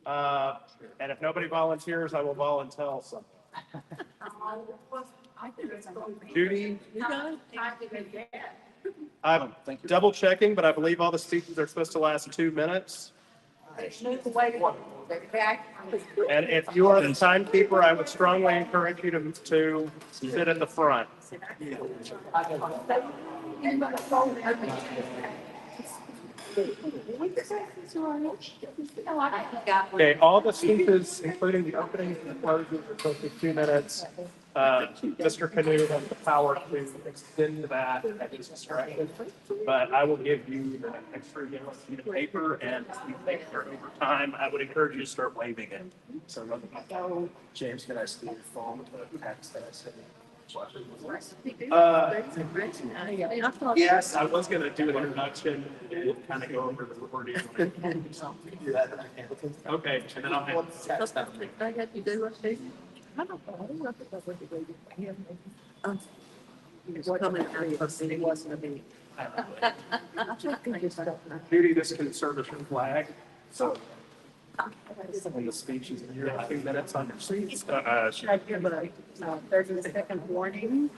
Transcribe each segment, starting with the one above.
And if nobody volunteers, I will volunteer some. Judy? I'm double checking, but I believe all the speeches are supposed to last 2 minutes. And if you are the timekeeper, I would strongly encourage you to sit at the front. Okay, all the speeches, including the openings and the closings, are supposed to be 2 minutes. Mr. Canoe has the power to extend that at his discretion, but I will give you the extra sheet of paper, and if you think you're over time, I would encourage you to start waiving it. So, James, can I steal your phone with the text that I sent you? Yes, I was going to do an introduction and kind of go over the recording. Okay, and then I'll have. Judy, this can serve as your flag. So. When the speech is in here, I think minutes on your seats. Should I give a 30-second warning?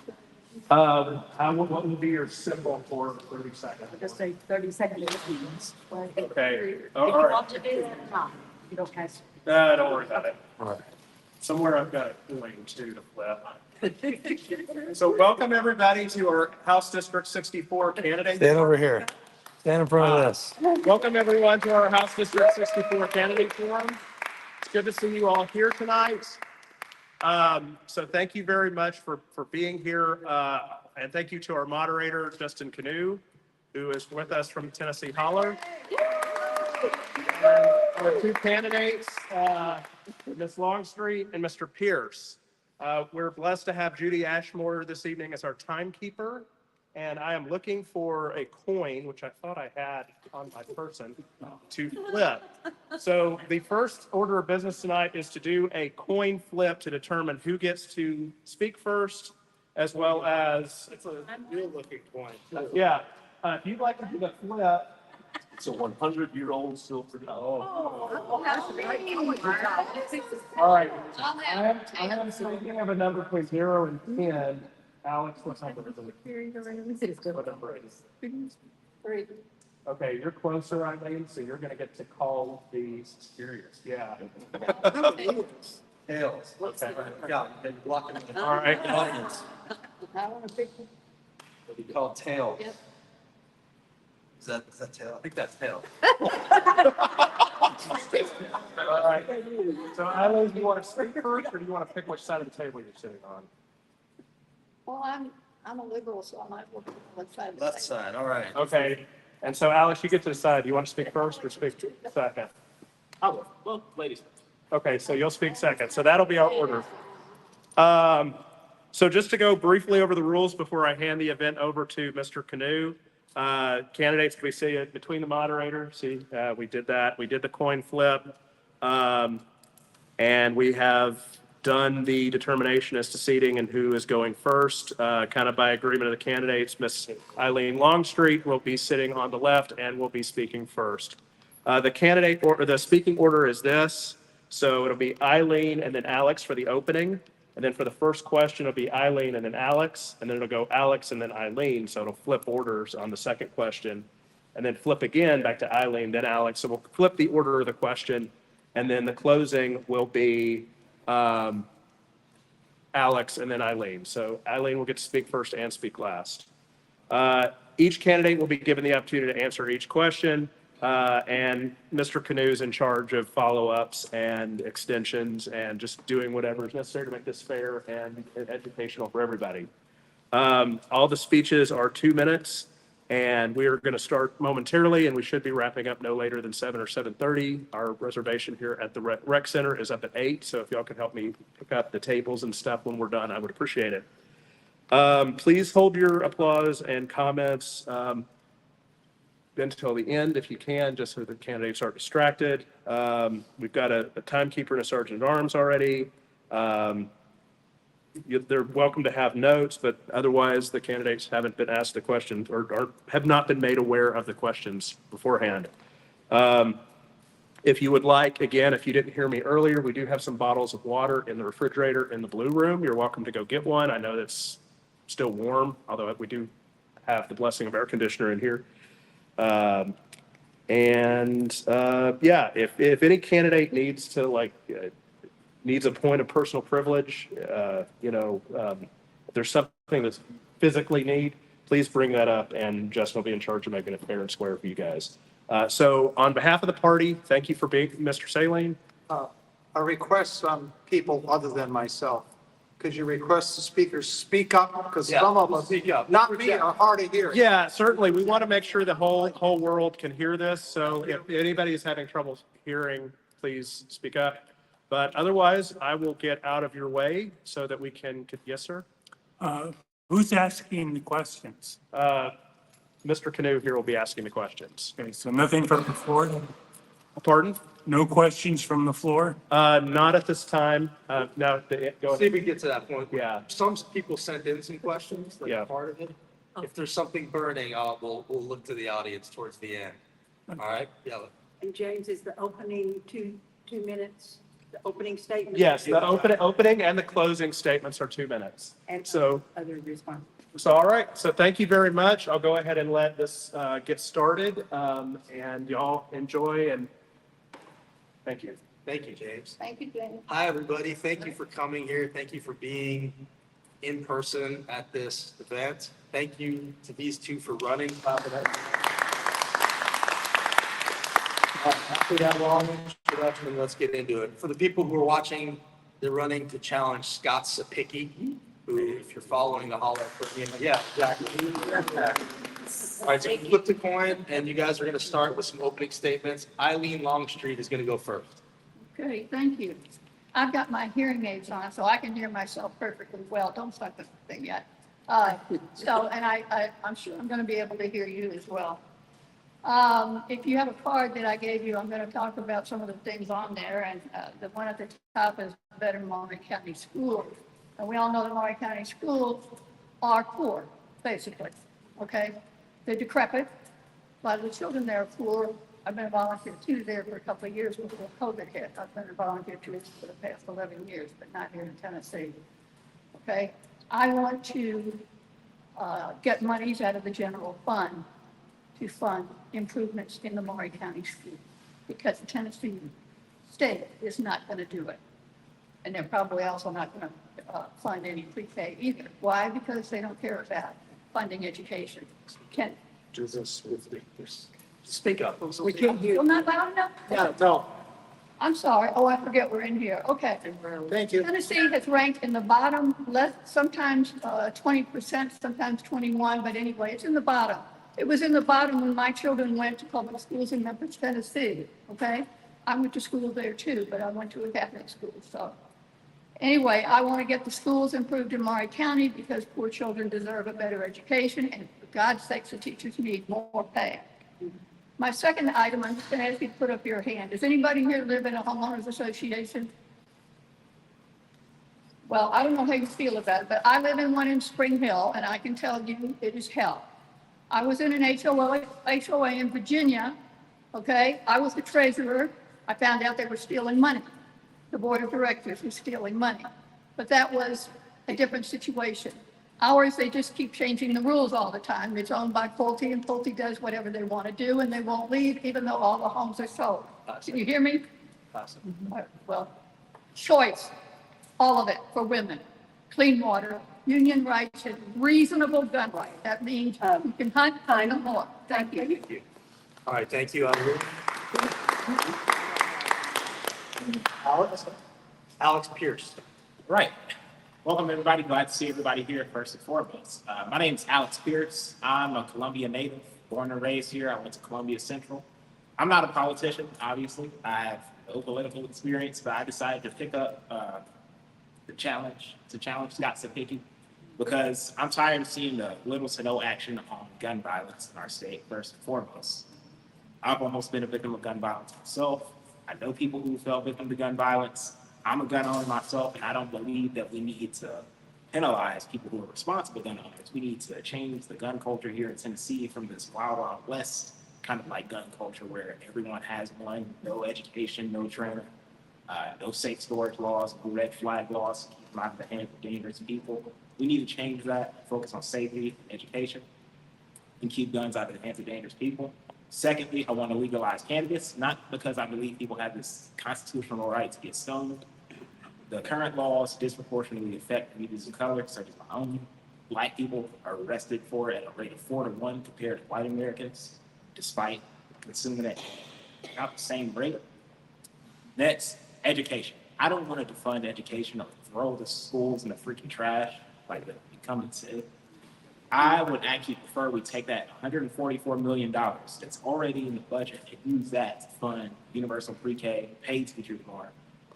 What would be your symbol for 30 seconds? I'll just say 30 seconds. Okay. All All right. want to do that? You don't have to. Don't worry about it. All right. Somewhere I've got a coin too to flip. So welcome everybody to our House District 64 candidate. Stand over here. Stand in front of this. Welcome everyone to our House District 64 candidate forum. It's good to see you all here tonight. So thank you very much for being here. And thank you to our moderator, Justin Canoe, who is with us from Tennessee Holler. And our two candidates, Ms. Longstreet and Mr. Pierce. We're blessed to have Judy Ashmore this evening as our timekeeper. And I am looking for a coin, which I thought I had on my person, to flip. So the first order of business tonight is to do a coin flip to determine who gets to speak first, as well as, it's a real looking coin. Yeah, if you'd like to do the flip. It's a 100-year-old silver dollar. All right, I am speaking of a number between 0 and 10. Alex, what number is it? What number is it? 3. Okay, you're closer, Eileen, so you're gonna get to call the serious. Yeah. Tails. Okay. Yeah, they're blocking the All right. audience. What do you call tail? Yep. Is that tail? I think that's tail. All right. So Eileen, do you want to speak first, or do you want to pick which side of the table you're sitting on? Well, I'm a liberal, so I might work on one side. Left side, all right. Okay. And so Alex, you get to decide. Do you want to speak first or speak second? Well, ladies. Okay, so you'll speak second. So that'll be our order. So just to go briefly over the rules before I hand the event over to Mr. Canoe, candidates, can we see it between the moderators? See, we did that. We did the coin flip. And we have done the determination as to seating and who is going first, kind of by agreement of the candidates. Ms. Eileen Longstreet will be sitting on the left and will be speaking first. The speaking order is this. So it'll be Eileen and then Alex for the opening. And then for the first question, it'll be Eileen and then Alex. And then it'll go Alex and then Eileen. So it'll flip orders on the second question. And then flip again back to Eileen, then Alex. So we'll flip the order of the question. And then the closing will be Alex and then Eileen. So Eileen will get to speak first and speak last. Each candidate will be given the opportunity to answer each question. And Mr. Canoe is in charge of follow-ups and extensions and just doing whatever is necessary to make this fair and educational for everybody. All the speeches are 2 minutes. And we are going to start momentarily, and we should be wrapping up no later than 7 or 7:30. Our reservation here at the rec center is up at 8. So if y'all could help me pick up the tables and stuff when we're done, I would appreciate it. Please hold your applause and comments until the end if you can, just so the candidates aren't distracted. We've got a timekeeper and a sergeant at arms already. They're welcome to have notes, but otherwise the candidates haven't been asked the questions or have not been made aware of the questions beforehand. If you would like, again, if you didn't hear me earlier, we do have some bottles of water in the refrigerator in the blue room. You're welcome to go get one. I know that's still warm, although we do have the blessing of air conditioner in here. Yeah, if any candidate needs to needs a point of personal privilege, if there's something that's physically need, please bring that up, and Justin will be in charge of making it fair and square for you guys. So on behalf of the party, thank you for being, Mr. Saline. A request from people other than myself. Could you request the speakers speak up? Because some of us, not me, are hard to hear. Yeah, certainly. We want to make sure the whole world can hear this. So if anybody is having trouble hearing, please speak up. But otherwise, I will get out of your way so that we can, yes, sir? Who's asking the questions? Mr. Canoe here will be asking the questions. Okay, so nothing from the floor? Pardon? No questions from the floor? Not at this time. No, go See if ahead. we can get to that point. Yeah. Some people sent in some questions, Yeah. like part of it. If there's something burning, we'll look to the audience towards the end. All right? Yeah. And James, is the opening two minutes, the opening statement? Yes, the opening and the closing statements are 2 minutes. And So, other response. all right. So thank you very much. I'll go ahead and let this get started. And y'all enjoy, and thank you. Thank you, James. Thank you, James. Hi, everybody. Thank you for coming here. Thank you for being in person at this event. Thank you to these two for running. After that long introduction, let's get into it. For the people who are watching, they're running to challenge Scott Cepicky, who, if you're following the Hall of Fame, yeah, exactly. All right, so flip the coin, and you guys are going to start with some opening statements. Eileen Longstreet is going to go first. Okay, thank you. I've got my hearing aids on, so I can hear myself perfectly well. Don't start the thing yet. And I'm sure I'm going to be able to hear you as well. If you have a card that I gave you, I'm going to talk about some of the things on there. And the one at the top is Better Maury County Schools. And we all know the Maury County schools are poor, basically. Okay? They're decrepit. A lot of the children there are poor. I've been a volunteer too there for a couple of years before COVID hit. I've been a volunteer too for the past 11 years, but not here in Tennessee. Okay? I want to get monies out of the general fund to fund improvements in the Maury County schools, because the Tennessee state is not going to do it. And they're probably also not going to fund any pre-K either. Why? Because they don't care about funding education. Can, Do this with this. Speak up. We can't hear. still not loud enough? Yeah, no, I'm sorry. Oh, I forget we're in here. Okay. thank you. Tennessee has ranked in the bottom left, sometimes 20%, sometimes 21, but anyway, it's in the bottom. It was in the bottom when my children went to public schools in Memphis, Tennessee, okay? I went to school there too, but I went to a Catholic school, so. Anyway, I want to get the schools improved in Maury County because poor children deserve a better education, and for God's sakes, the teachers need more pay. My second item, I'm just going to ask you to put up your hand. Does anybody here live in a homeowners association? Well, I don't know how you feel about it, but I live in one in Spring Hill, and I can tell you it is hell. I was in an HOA in Virginia, okay? I was the treasurer. I found out they were stealing money. The board of directors was stealing money. But that was a different situation. Ours, they just keep changing the rules all the time. It's owned by Pulte, and Pulte does whatever they want to do, and they won't leave even though all the homes are sold. Can you hear me? Well, choice, all of it for women, clean water, union rights, and reasonable gun rights. That means you can hunt, no more. Thank you. All right, thank you, Eileen. Alex Pierce. Right. Welcome, everybody. Glad to see everybody here first and foremost. My name is Alex Pierce. I'm a Columbia native, born and raised here. I went to Columbia Central. I'm not a politician, obviously. I have no political experience, but I decided to pick up the challenge, to challenge Scott Cepicky, because I'm tired of seeing the little to no action on gun violence in our state, first and foremost. I've almost been a victim of gun violence myself. I know people who fell victim to gun violence. I'm a gun owner myself, and I don't believe that we need to penalize people who are responsible gun owners. We need to change the gun culture here in Tennessee from this wild, wild west kind of like gun culture where everyone has one, no education, no training, no safe storage laws, no red flag laws, keep them out of the hands of dangerous people. We need to change that, focus on safety, education, and keep guns out of the hands of dangerous people. Secondly, I want to legalize cannabis, not because I believe people have this constitutional right to get stoned. The current laws disproportionately affect communities of color, such as my own. Black people are arrested for it at a rate of 4 to 1 compared to white Americans, despite consuming it about the same rate. Next, education. I don't want to defund education or throw the schools in the freaking trash like the incumbent said. I would actually prefer we take that $144 million that's already in the budget and use that to fund universal pre-K, paid teachers more,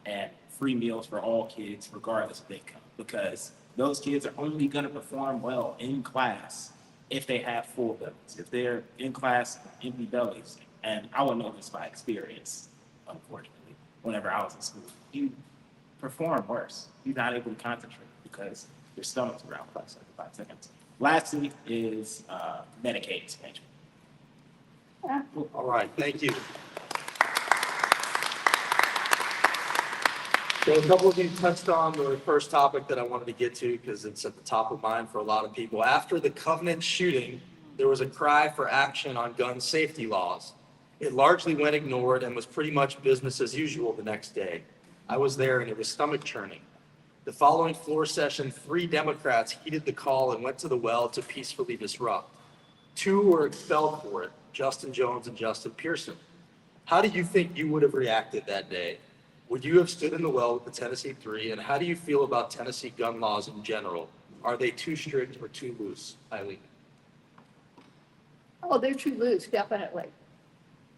and free meals for all kids, regardless of income, because those kids are only going to perform well in class if they have full bellies, if they're in class empty bellies. And I will know this by experience, unfortunately. Whenever I was in school, you perform worse. You're not able to concentrate because your stomach's around for like 5 seconds. Lastly is Medicaid expansion. All right, thank you. So a couple of you touched on the first topic that I wanted to get to because it's at the top of mind for a lot of people. After the Covenant shooting, there was a cry for action on gun safety laws. It largely went ignored and was pretty much business as usual the next day. I was there and it was stomach churning. The following floor session, 3 Democrats heeded the call and went to the well to peacefully disrupt. 2 were expelled for it, Justin Jones and Justin Pearson. How do you think you would have reacted that day? Would you have stood in the well with the Tennessee 3? And how do you feel about Tennessee gun laws in general? Are they too strict or too loose, Eileen? Oh, they're too loose, definitely.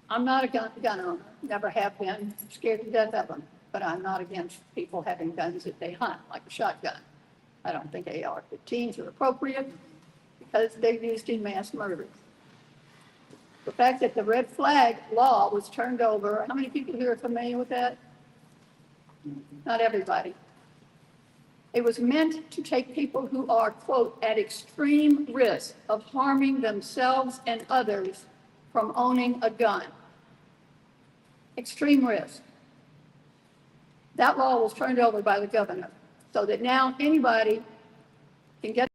I'm not a gun owner, never have been, scared to death of them, but I'm not against people having guns that they hunt, like a shotgun. I don't think AR-15s are appropriate because they're used in mass murder. The fact that the red flag law was turned over, how many people here are familiar with that? Not everybody. It was meant to take people who are, quote, at extreme risk of harming themselves and others from owning a gun. Extreme risk. That law was turned over by the governor so that now anybody can get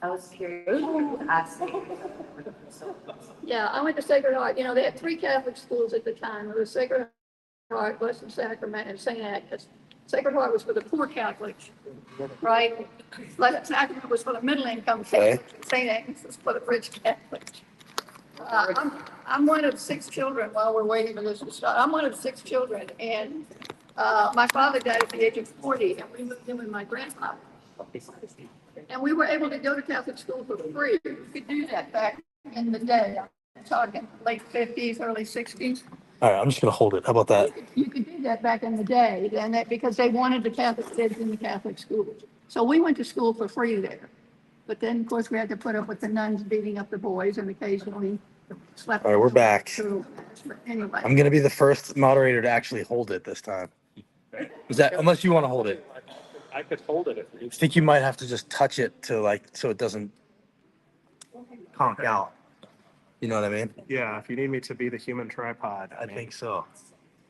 I was curious. I see. Yeah, I went to Sacred Heart. You know, they had three Catholic schools at the time. There was Sacred Heart, Blessed Sacrament, and St. Agnes. Sacred Heart was for the poor Catholics, right? Blessed Sacrament was for the middle income Catholics. St. Agnes was for the rich Catholics. I'm one of six children while we're waiting for this to start. I'm one of six children, and my father died at the age of 40, and we moved in with my grandfather. And we were able to go to Catholic school for free. You could do that back in the day. I'm talking late 50s, early 60s. All right, I'm just gonna hold it. How about that? You could do that back in the day, and that because they wanted the Catholic kids in the Catholic schools. So we went to school for free there. But then, of course, we had to put up with the nuns beating up the boys and occasionally slept. All right, we're back. But anyway. I'm gonna be the first moderator to actually hold it this time. Is that, unless you want to hold it? I could hold it if I you. think you might have to just touch it to like, so it doesn't conk out. You know what I mean? Yeah, if you need me to be the human tripod. I think so.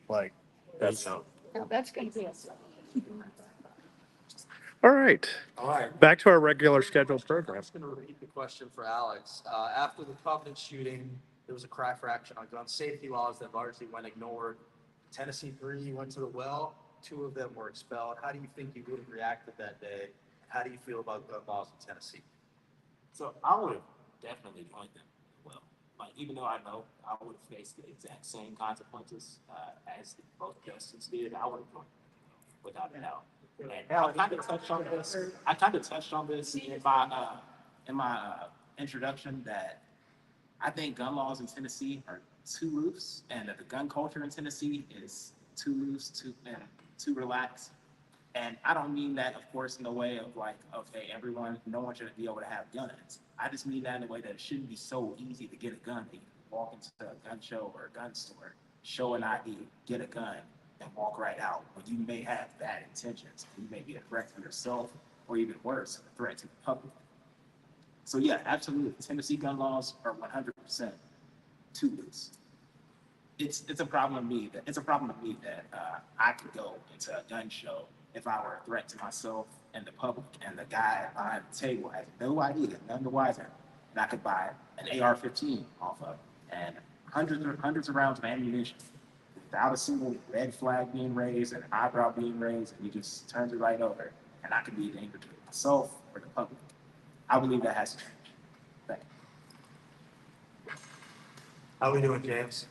Like, that's. Now, that's going to be a. All right, All right. back to our regular scheduled I'm program. just going to repeat the question for Alex. After the Covenant shooting, there was a cry for action on gun safety laws that largely went ignored. Tennessee 3 went to the well. 2 of them were expelled. How do you think you would have reacted that day? How do you feel about gun laws in Tennessee? So I would have definitely joined them. Well, like even though I know I would have faced the exact same consequences as both justices did, I would have joined them without a doubt. And I kind of touched on this. I kind of touched on this in my introduction that I think gun laws in Tennessee are too loose, and that the gun culture in Tennessee is too loose, too relaxed. And I don't mean that, of course, in the way of like, okay, no one should be able to have guns. I just mean that in the way that it shouldn't be so easy to get a gun. That you can walk into a gun show or a gun store, show an ID, get a gun, and walk right out. When you may have bad intentions. You may be a threat to yourself, or even worse, a threat to the public. So yeah, absolutely. Tennessee gun laws are 100% too loose. It's a problem to me that I could go into a gun show if I were a threat to myself and the public, and the guy behind the table has no idea, none the wiser, and I could buy an AR-15 off of, and hundreds of rounds of ammunition without a single red flag being raised and an eyebrow being raised, and he just turns it right over, and I could be a danger to myself or the public. I believe that has to change. Thank you. How are we doing, James?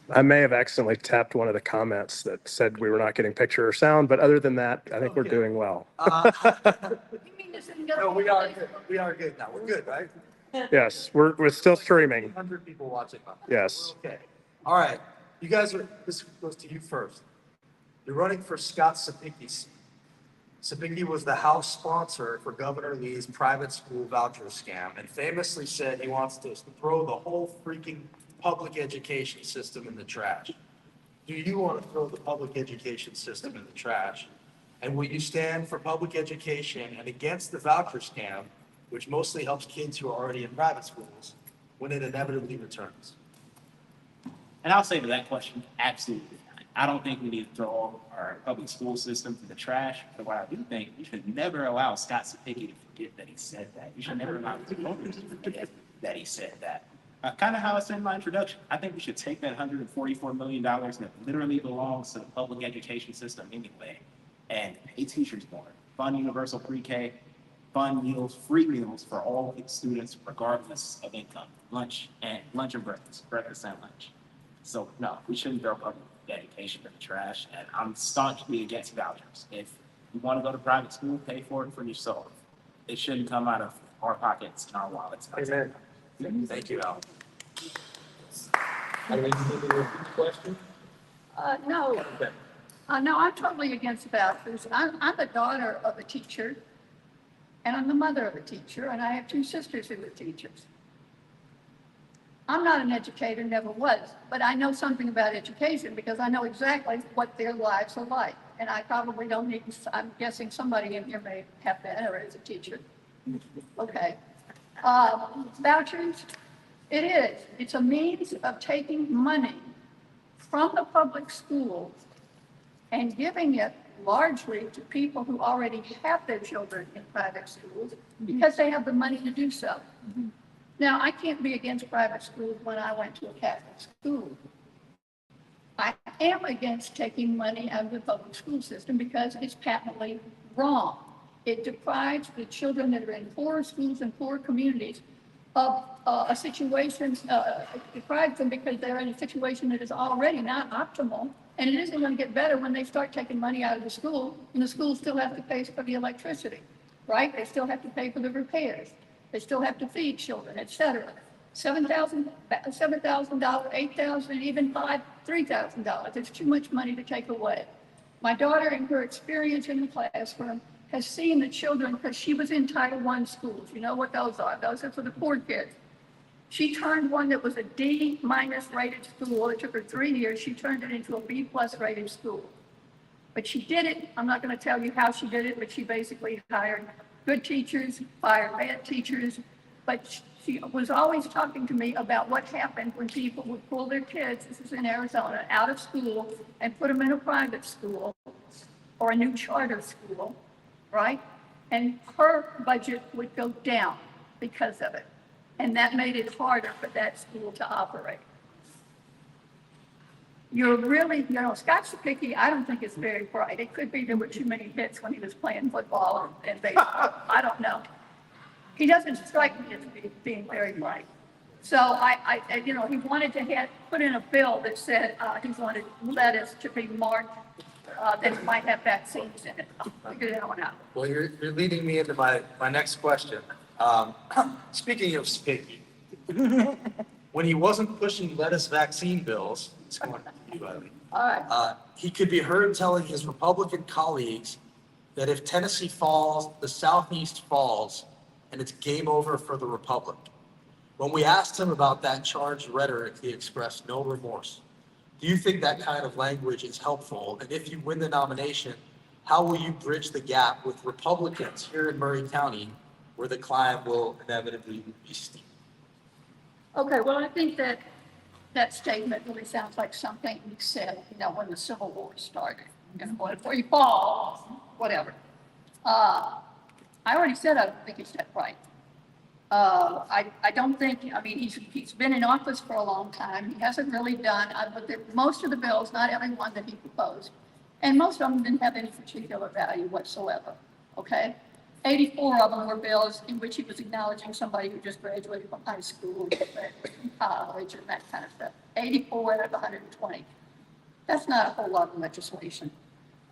I may have accidentally tapped one of the comments that said we were not getting picture or sound, but other than that, I think we're doing well. You mean this isn't No, gonna we be are like- good. We are good now. We're good, right? Yes, we're still streaming. 100 people watching. Yes. Okay. All right. You guys are, this goes to you first. You're running for Scott Cepicky. Cepicky was the House sponsor for Governor Lee's private school voucher scam and famously said he wants to throw the whole freaking public education system in the trash. Do you want to throw the public education system in the trash? And will you stand for public education and against the voucher scam, which mostly helps kids who are already in private schools, when it inevitably returns? And I'll say to that question, absolutely. I don't think we need to throw our public school system to the trash, but what I do think, we should never allow Scott Cepicky to forget that he said that. You should never allow his voters to forget that he said that. Kind of how I said in my introduction, I think we should take that $144 million that literally belongs to the public education system anyway, and pay teachers more, fund universal pre-K, fund meals, free meals for all students regardless of income, lunch and breakfast and lunch. So no, we shouldn't throw public education in the trash, and I'm staunchly against vouchers. If you want to go to private school, pay for it for yourself. It shouldn't come out of our pockets and our wallets. Amen. Thank you, Al. No. No, I'm totally against vouchers. I'm the daughter of a teacher, and I'm the mother of a teacher, and I have 2 sisters who are teachers. I'm not an educator, never was, but I know something about education because I know exactly what their lives are like. And I probably don't need, I'm guessing somebody in here may have been or is a teacher. Okay. Vouchers, it is. It's a means of taking money from the public schools and giving it largely to people who already have their children in private schools because they have the money to do so. Now, I can't be against private schools when I went to a Catholic school. I am against taking money out of the public school system because it's patently wrong. It deprives the children that are in poor schools and poor communities of a situation, deprives them because they're in a situation that is already not optimal. And it isn't going to get better when they start taking money out of the school, and the school still has to pay for the electricity, right? They still have to pay for the repairs. They still have to feed children, et cetera. $7,000, $8,000, even $3,000. It's too much money to take away. My daughter, in her experience in the classroom, has seen the children, because she was in Title I schools. You know what those are? Those are for the poor kids. She turned one that was a D- rated school. It took her 3 years. She turned it into a B+ rated school. But she did it. I'm not going to tell you how she did it, but she basically hired good teachers, fired bad teachers. But she was always talking to me about what happened when people would pull their kids, this is in Arizona, out of school and put them in a private school or a new charter school, right? And her budget would go down because of it. And that made it harder for that school to operate. You're really, Scott Cepicky, I don't think is very bright. It could be there were too many hits when he was playing football and baseball. I don't know. He doesn't strike me as being very bright. So he wanted to put in a bill that said he wanted lettuce to be marked that might have vaccines in it. I'll figure that one out. Well, you're leading me into my next question. Speaking of Cepicky, when he wasn't pushing lettuce vaccine bills, it's going to you, Eileen. All right. He could be heard telling his Republican colleagues that if Tennessee falls, the Southeast falls, and it's game over for the Republic. When we asked him about that charged rhetoric, he expressed no remorse. Do you think that kind of language is helpful? And if you win the nomination, how will you bridge the gap with Republicans here in Maury County, where the climb will inevitably be steep? Okay, well, I think that statement really sounds like something he said, when the Civil War started. Before you fall, whatever. I already said I don't think he's that right. I don't think, he's been in office for a long time. He hasn't really done, I looked at most of the bills, not every one that he proposed, and most of them didn't have any particular value whatsoever, okay? 84 of them were bills in which he was acknowledging somebody who just graduated from high school, from college, and that kind of stuff. 84 out of 120. That's not a whole lot of legislation.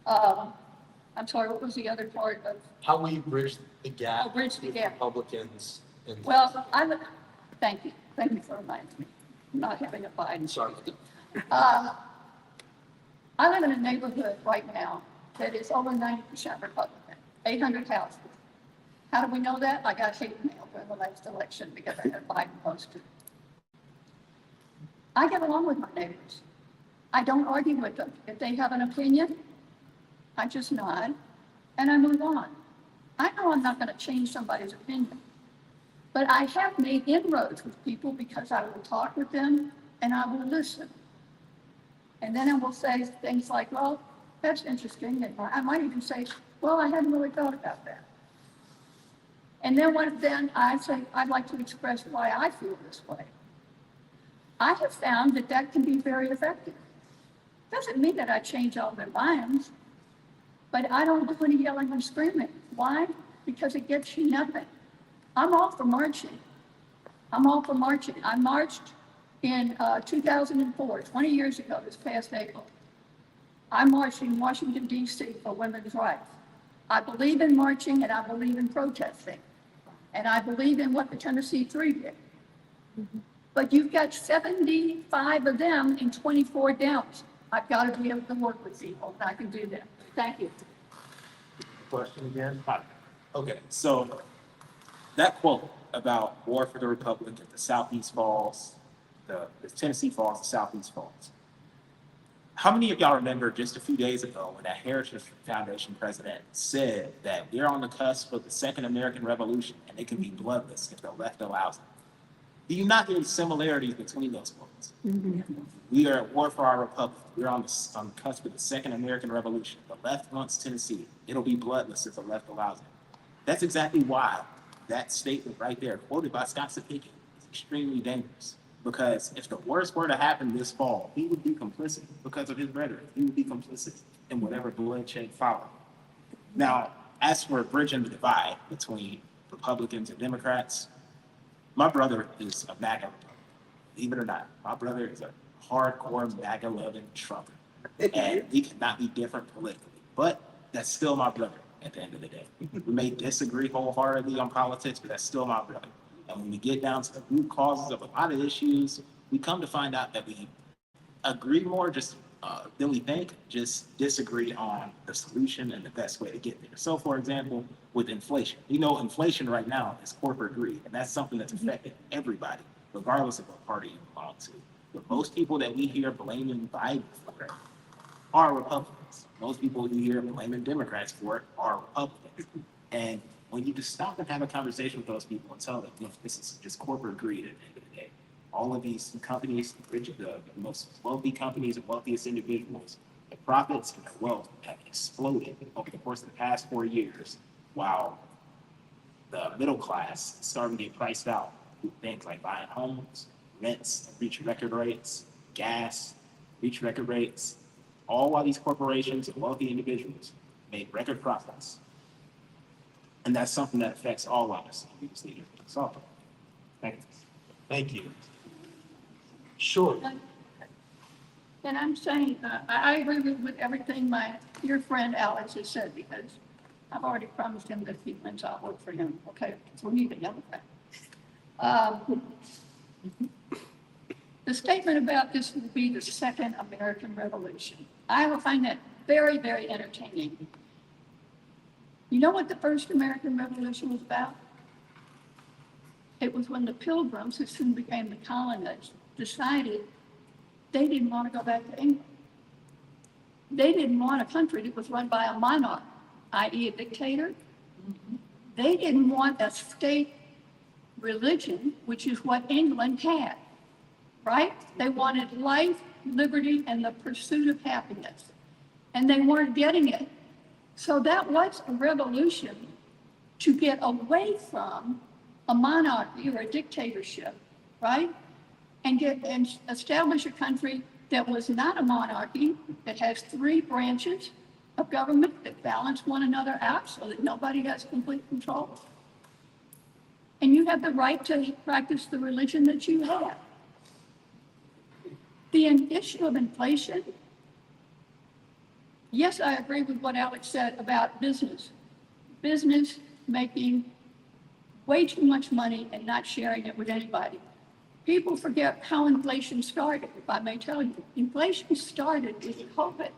I'm sorry, what was the other part of? How will you bridge the gap? Oh, bridge the gap. Republicans and. Well, thank you. Thank you for reminding me. I'm not having a Biden. Sorry. I live in a neighborhood right now that is over 90% Republican, 800 houses. How do we know that? I got hate mail during the last election because I had Biden posted. I get along with my neighbors. I don't argue with them. If they have an opinion, I just nod and I move on. I know I'm not going to change somebody's opinion, but I have made inroads with people because I will talk with them and I will listen. And then I will say things like, well, that's interesting. And I might even say, well, I hadn't really thought about that. And then I say, I'd like to express why I feel this way. I have found that can be very effective. Doesn't mean that I change all their minds, but I don't do any yelling and screaming. Why? Because it gets you nothing. I'm all for marching. I marched in 2004, 20 years ago, this past April. I marched in Washington, D.C. for women's rights. I believe in marching and I believe in protesting. And I believe in what the Tennessee Three did. But you've got 75 of them in 24 Dems. I've got to be able to work with people, and I can do that. Thank you. Question again? Okay, so that quote about war for the Republic, if the Southeast falls, the Tennessee falls, the Southeast falls. How many of y'all remember just a few days ago when that Heritage Foundation president said that we're on the cusp of the Second American Revolution and it can be bloodless if the left allows it? Do you not hear the similarities between those points? We are at war for our republic. We're on the cusp of the second American Revolution. The left wants Tennessee. It'll be bloodless if the left allows it. That's exactly why that statement right there, quoted by Scott Cepicky, is extremely dangerous. Because if the worst were to happen this fall, he would be complicit because of his rhetoric. He would be complicit in whatever bloodshed followed. Now, as for bridging the divide between Republicans and Democrats, my brother is a MAGA Republican. Believe it or not, my brother is a hardcore MAGA-loving Trumper. And we cannot be different politically. But that's still my brother at the end of the day. We may disagree wholeheartedly on politics, but that's still my brother. And when we get down to the root causes of a lot of issues, we come to find out that we agree more than we think, just disagree on the solution and the best way to get there. So, for example, with inflation, inflation right now is corporate greed, and that's something that's affected everybody, regardless of what party you belong to. But most people that we hear blaming Biden for it are Republicans. Most people you hear blaming Democrats for it are Republicans. And when you just stop and have a conversation with those people and tell them, look, this is just corporate greed at the end of the day. All of these companies, the most wealthy companies and wealthiest individuals, the profits and the wealth have exploded over the course of the past 4 years, while the middle class is starting to get priced out through things like buying homes, rents reach record rates, gas reach record rates, all while these corporations and wealthy individuals made record profits. And that's something that affects all of us. We just need to solve it. Thank you. Thank you. Sure. And I'm saying, I agree with everything my dear friend Alex has said, because I've already promised him that if he wins, I'll vote for him. Okay, so we need a Democrat. The statement about this will be the second American Revolution, I will find that very, very entertaining. You know what the first American Revolution was about? It was when the Pilgrims, who soon became the colonists, decided they didn't want to go back to England. They didn't want a country that was run by a monarch, i.e. a dictator. They didn't want a state religion, which is what England had, right? They wanted life, liberty, and the pursuit of happiness. And they weren't getting it. So that was a revolution to get away from a monarchy or a dictatorship, right? And establish a country that was not a monarchy, that has 3 branches of government that balance one another out so that nobody has complete control. And you have the right to practice the religion that you have. The issue of inflation, yes, I agree with what Alex said about business. Business making way too much money and not sharing it with anybody. People forget how inflation started, if I may tell you. Inflation started with COVID.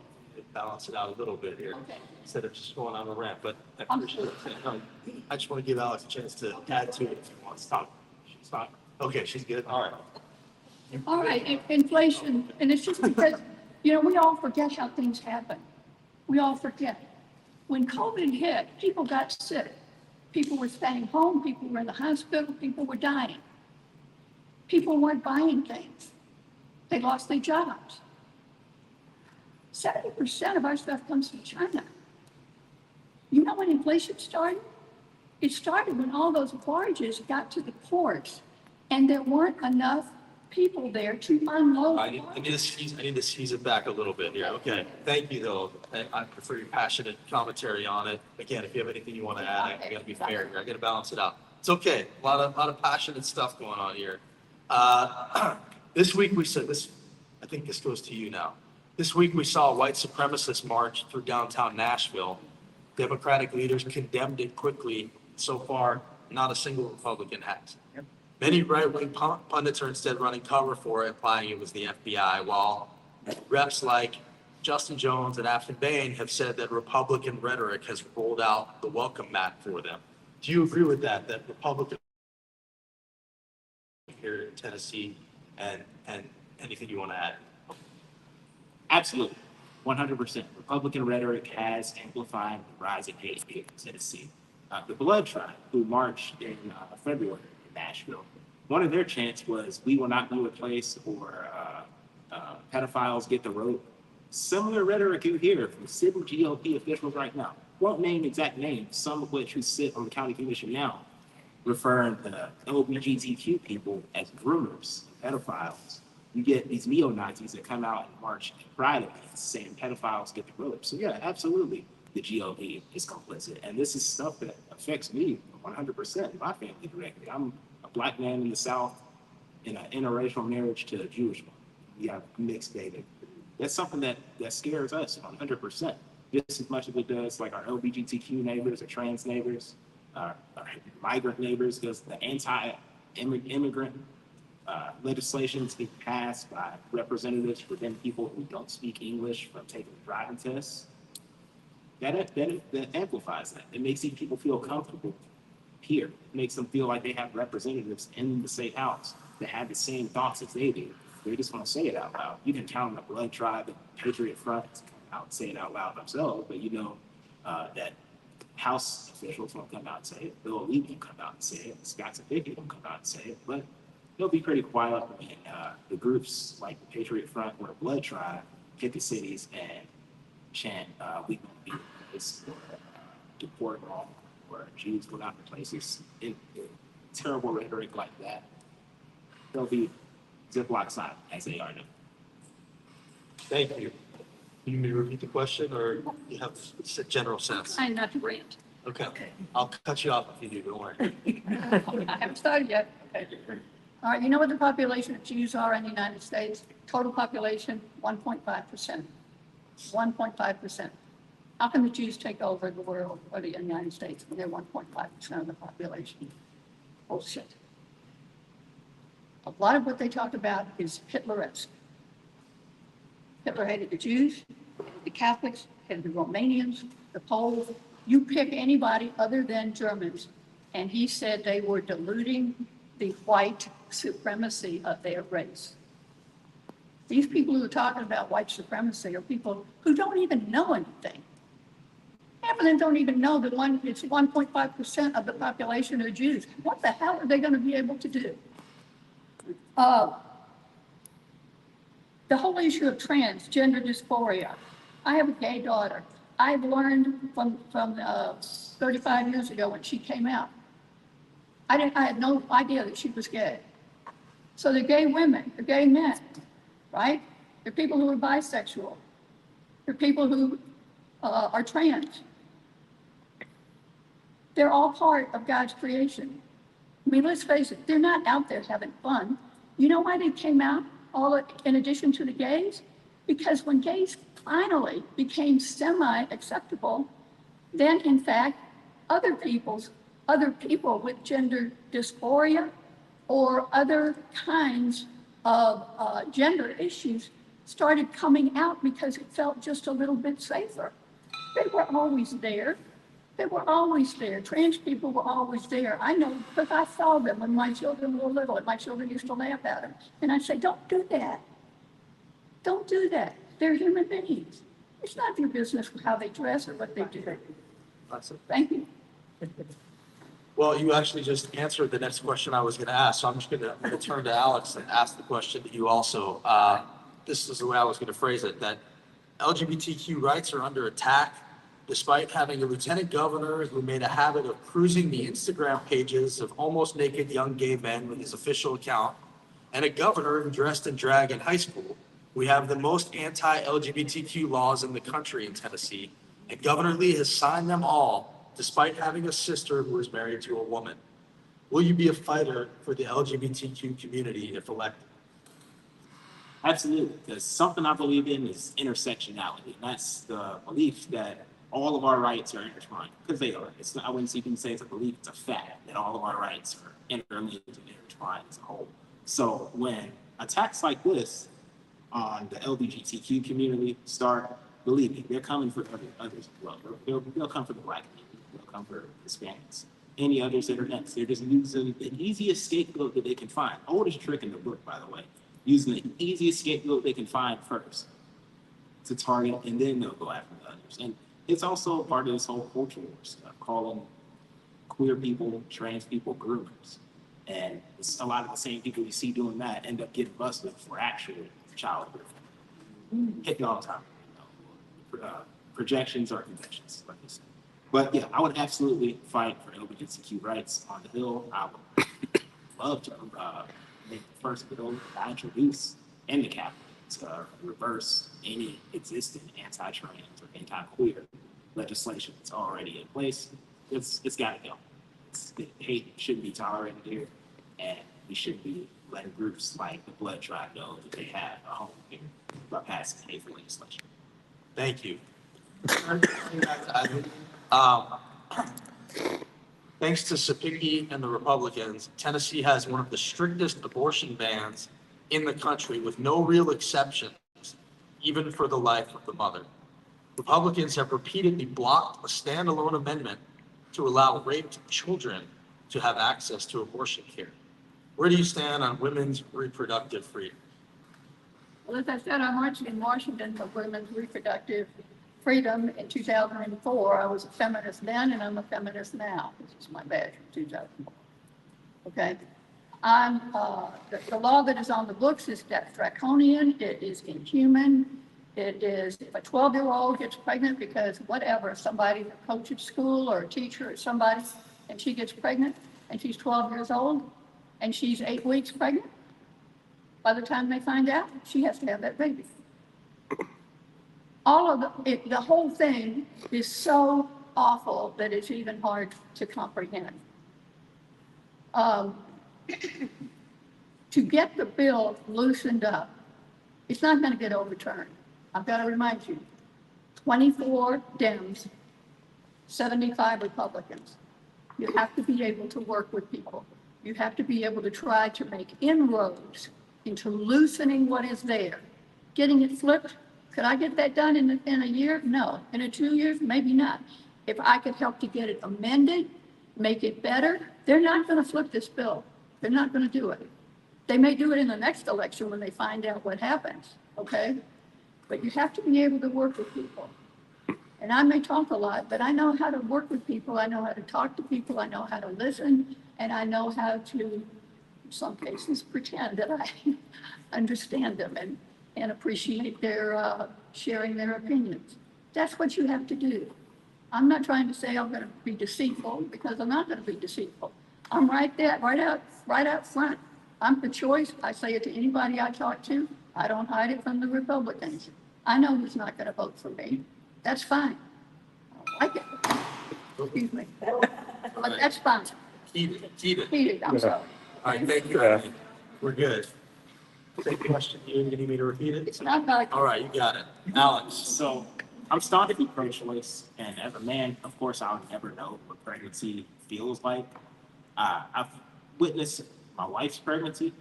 Balance it out a little bit here, Okay. instead of just going on a rant, but I I'm appreciate it. I just want to give Alex a chance to add to it if he wants to talk. She's not, okay, she's good, all right. All right, inflation, and it's just because, we all forget how things happen. We all forget. When COVID hit, people got sick. People were staying home, people were in the hospital, people were dying. People weren't buying things. They lost their jobs. 70% of our stuff comes from China. You know when inflation started? It started when all those barges got to the ports and there weren't enough people there to unload. I need to squeeze it back a little bit here. Okay, thank you though. I prefer your passionate commentary on it. Again, if you have anything you want to add, I gotta be fair here. I gotta balance it out. It's okay. A lot of passionate stuff going on here. This week we said this, I think this goes to you now. This week we saw a white supremacist march through downtown Nashville. Democratic leaders condemned it quickly. So far, not a single Republican has. Many right-wing pundits are instead running cover for it, implying it was the FBI, while reps like Justin Jones and Afton Bain have said that Republican rhetoric has rolled out the welcome mat for them. Do you agree with that Republicans here in Tennessee, and anything you want to add? Absolutely, 100%. Republican rhetoric has amplified the rise in hate here in Tennessee. The Blood Tribe, who marched in February in Nashville, One of their chants was, "We will not be a place where pedophiles get the rope." Similar rhetoric you hear from sitting GOP officials right now. Won't name exact names, some of which who sit on the county commission now, referring to LGBTQ people as groomers, pedophiles. You get these neo-Nazis that come out and march and pride against saying pedophiles get the rope. So yeah, absolutely, the GOP is complicit. And this is stuff that affects me 100%, my family directly. I'm a Black man in the South in an interracial marriage to a Jewish one. We have mixed baby. That's something that scares us 100%. Just as much as it does like our LGBTQ neighbors or trans neighbors, our migrant neighbors, because the anti-immigrant legislation is being passed by representatives to prevent people who don't speak English from taking driving tests. That amplifies that. It makes these people feel comfortable here. It makes them feel like they have representatives in the state house that have the same thoughts as they do. They just want to say it out loud. You can count on the Blood Tribe and Patriot Front to come out and say it out loud themselves, but you know that House officials won't come out and say it. Bill Lee won't come out and say it. Scott Cepicky won't come out and say it, but they'll be pretty quiet when the groups like the Patriot Front or the Blood Tribe hit the cities and chant, "We won't be this," or "Deport all," or "Jews will not replace us." In terrible rhetoric like that, they'll be Ziploc silent as they are now. Thank you. You may repeat the question, or you have a general sense? Trying not to rant. Okay, I'll cut you off if you do, don't worry. I haven't started yet. Okay. All right, you know what the population of Jews are in the United States? Total population, 1.5%. 1.5%. How can the Jews take over the world or the United States when they're 1.5% of the population? Bullshit. A lot of what they talk about is Hitleresque. Hitler hated the Jews, the Catholics, hated the Romanians, the Poles. You pick anybody other than Germans, and he said they were diluting the white supremacy of their race. These people who are talking about white supremacy are people who don't even know anything. Half of them don't even know that it's 1.5% of the population are Jews. What the hell are they going to be able to do? The whole issue of transgender dysphoria. I have a gay daughter. I've learned from 35 years ago when she came out. I had no idea that she was gay. So they're gay women, they're gay men, right? They're people who are bisexual. They're people who are trans. They're all part of God's creation. I mean, let's face it, they're not out there having fun. You know why they came out all in addition to the gays? Because when gays finally became semi-acceptable, then in fact, other people with gender dysphoria or other kinds of gender issues started coming out because it felt just a little bit safer. They were always there. They were always there. Trans people were always there. I know because I saw them when my children were little and my children used to laugh at them. And I'd say, don't do that. Don't do that. They're human beings. It's not your business how they dress or what they do. Thank you. Well, you actually just answered the next question I was going to ask, so I'm just going to turn to Alex and ask the question to you also. This is the way I was going to phrase it, that LGBTQ rights are under attack, despite having a lieutenant governor who made a habit of cruising the Instagram pages of almost naked young gay men with his official account, and a governor who dressed in drag in high school. We have the most anti-LGBTQ laws in the country in Tennessee, and Governor Lee has signed them all, despite having a sister who is married to a woman. Will you be a fighter for the LGBTQ community if elected? Absolutely, because something I believe in is intersectionality. And that's the belief that all of our rights are intertwined, because they are. It's not, I wouldn't even say it's a belief, it's a fact that all of our rights are interlinked and intertwined as a whole. So when attacks like this on the LGBTQ community start, believe me, they're coming for others as well. They'll come for the Black community, they'll come for Hispanics, any others that are next. They're just using the easiest scapegoat that they can find. Oldest trick in the book, by the way, using the easiest scapegoat they can find first to target, and then they'll go after the others. And it's also part of this whole culture war stuff, calling queer people, trans people groomers. And it's a lot of the same people you see doing that end up getting busted for actual child hitting all the time. Projections or conventions, like you said. But yeah, I would absolutely fight for LGBTQ rights on the Hill. I would love to make the first bill I introduce in the Capitol to reverse any existing anti-trans or anti-queer legislation that's already in place. It's got to go. Hate shouldn't be tolerated here, and we shouldn't be letting groups like the Blood Tribe know that they have a home here by passing hateful legislation. Thank you. Thanks to Cepicky and the Republicans, Tennessee has one of the strictest abortion bans in the country with no real exceptions, even for the life of the mother. Republicans have repeatedly blocked a standalone amendment to allow raped children to have access to abortion care. Where do you stand on women's reproductive freedom? Well, as I said, I marched in Washington for women's reproductive freedom in 2004. I was a feminist then, and I'm a feminist now. This is my badge from 2004. Okay? The law that is on the books is draconian. It is inhuman. It is, if a 12-year-old gets pregnant because whatever, somebody, a coach at school or a teacher or somebody, and she gets pregnant and she's 12 years old and she's 8 weeks pregnant, by the time they find out, she has to have that baby. All of the whole thing is so awful that it's even hard to comprehend. To get the bill loosened up, it's not going to get overturned. I've got to remind you, 24 Dems, 75 Republicans. You have to be able to work with people. You have to be able to try to make inroads into loosening what is there. Getting it flipped, could I get that done in a year? No. In 2 years? Maybe not. If I could help to get it amended, make it better, they're not going to flip this bill. They're not going to do it. They may do it in the next election when they find out what happens, okay? But you have to be able to work with people. And I may talk a lot, but I know how to work with people. I know how to talk to people. I know how to listen. And I know how to, in some cases, pretend that I understand them and appreciate their sharing their opinions. That's what you have to do. I'm not trying to say I'm going to be deceitful, because I'm not going to be deceitful. I'm right there, right out front. I'm the choice. I say it to anybody I talk to. I don't hide it from the Republicans. I know who's not going to vote for me. That's fine. I like it. Excuse me. But that's fine. Heated, I'm sorry. All right, thank you. We're good. Same question. You need me to repeat it? It's not like. All right, you got it. Alex. So I'm staunchly pro-choice, and as a man, of course, I'll never know what pregnancy feels like. I've witnessed my wife's pregnancy,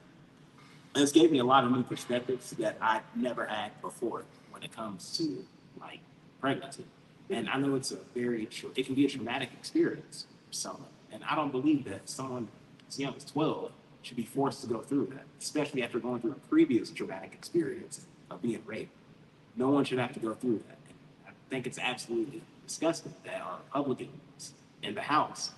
and it's gave me a lot of new perspectives that I never had before when it comes to like pregnancy. And I know it can be a traumatic experience for someone. And I don't believe that someone as young as 12 should be forced to go through that, especially after going through a previous traumatic experience of being raped. No one should have to go through that. And I think it's absolutely disgusting that our Republicans in the House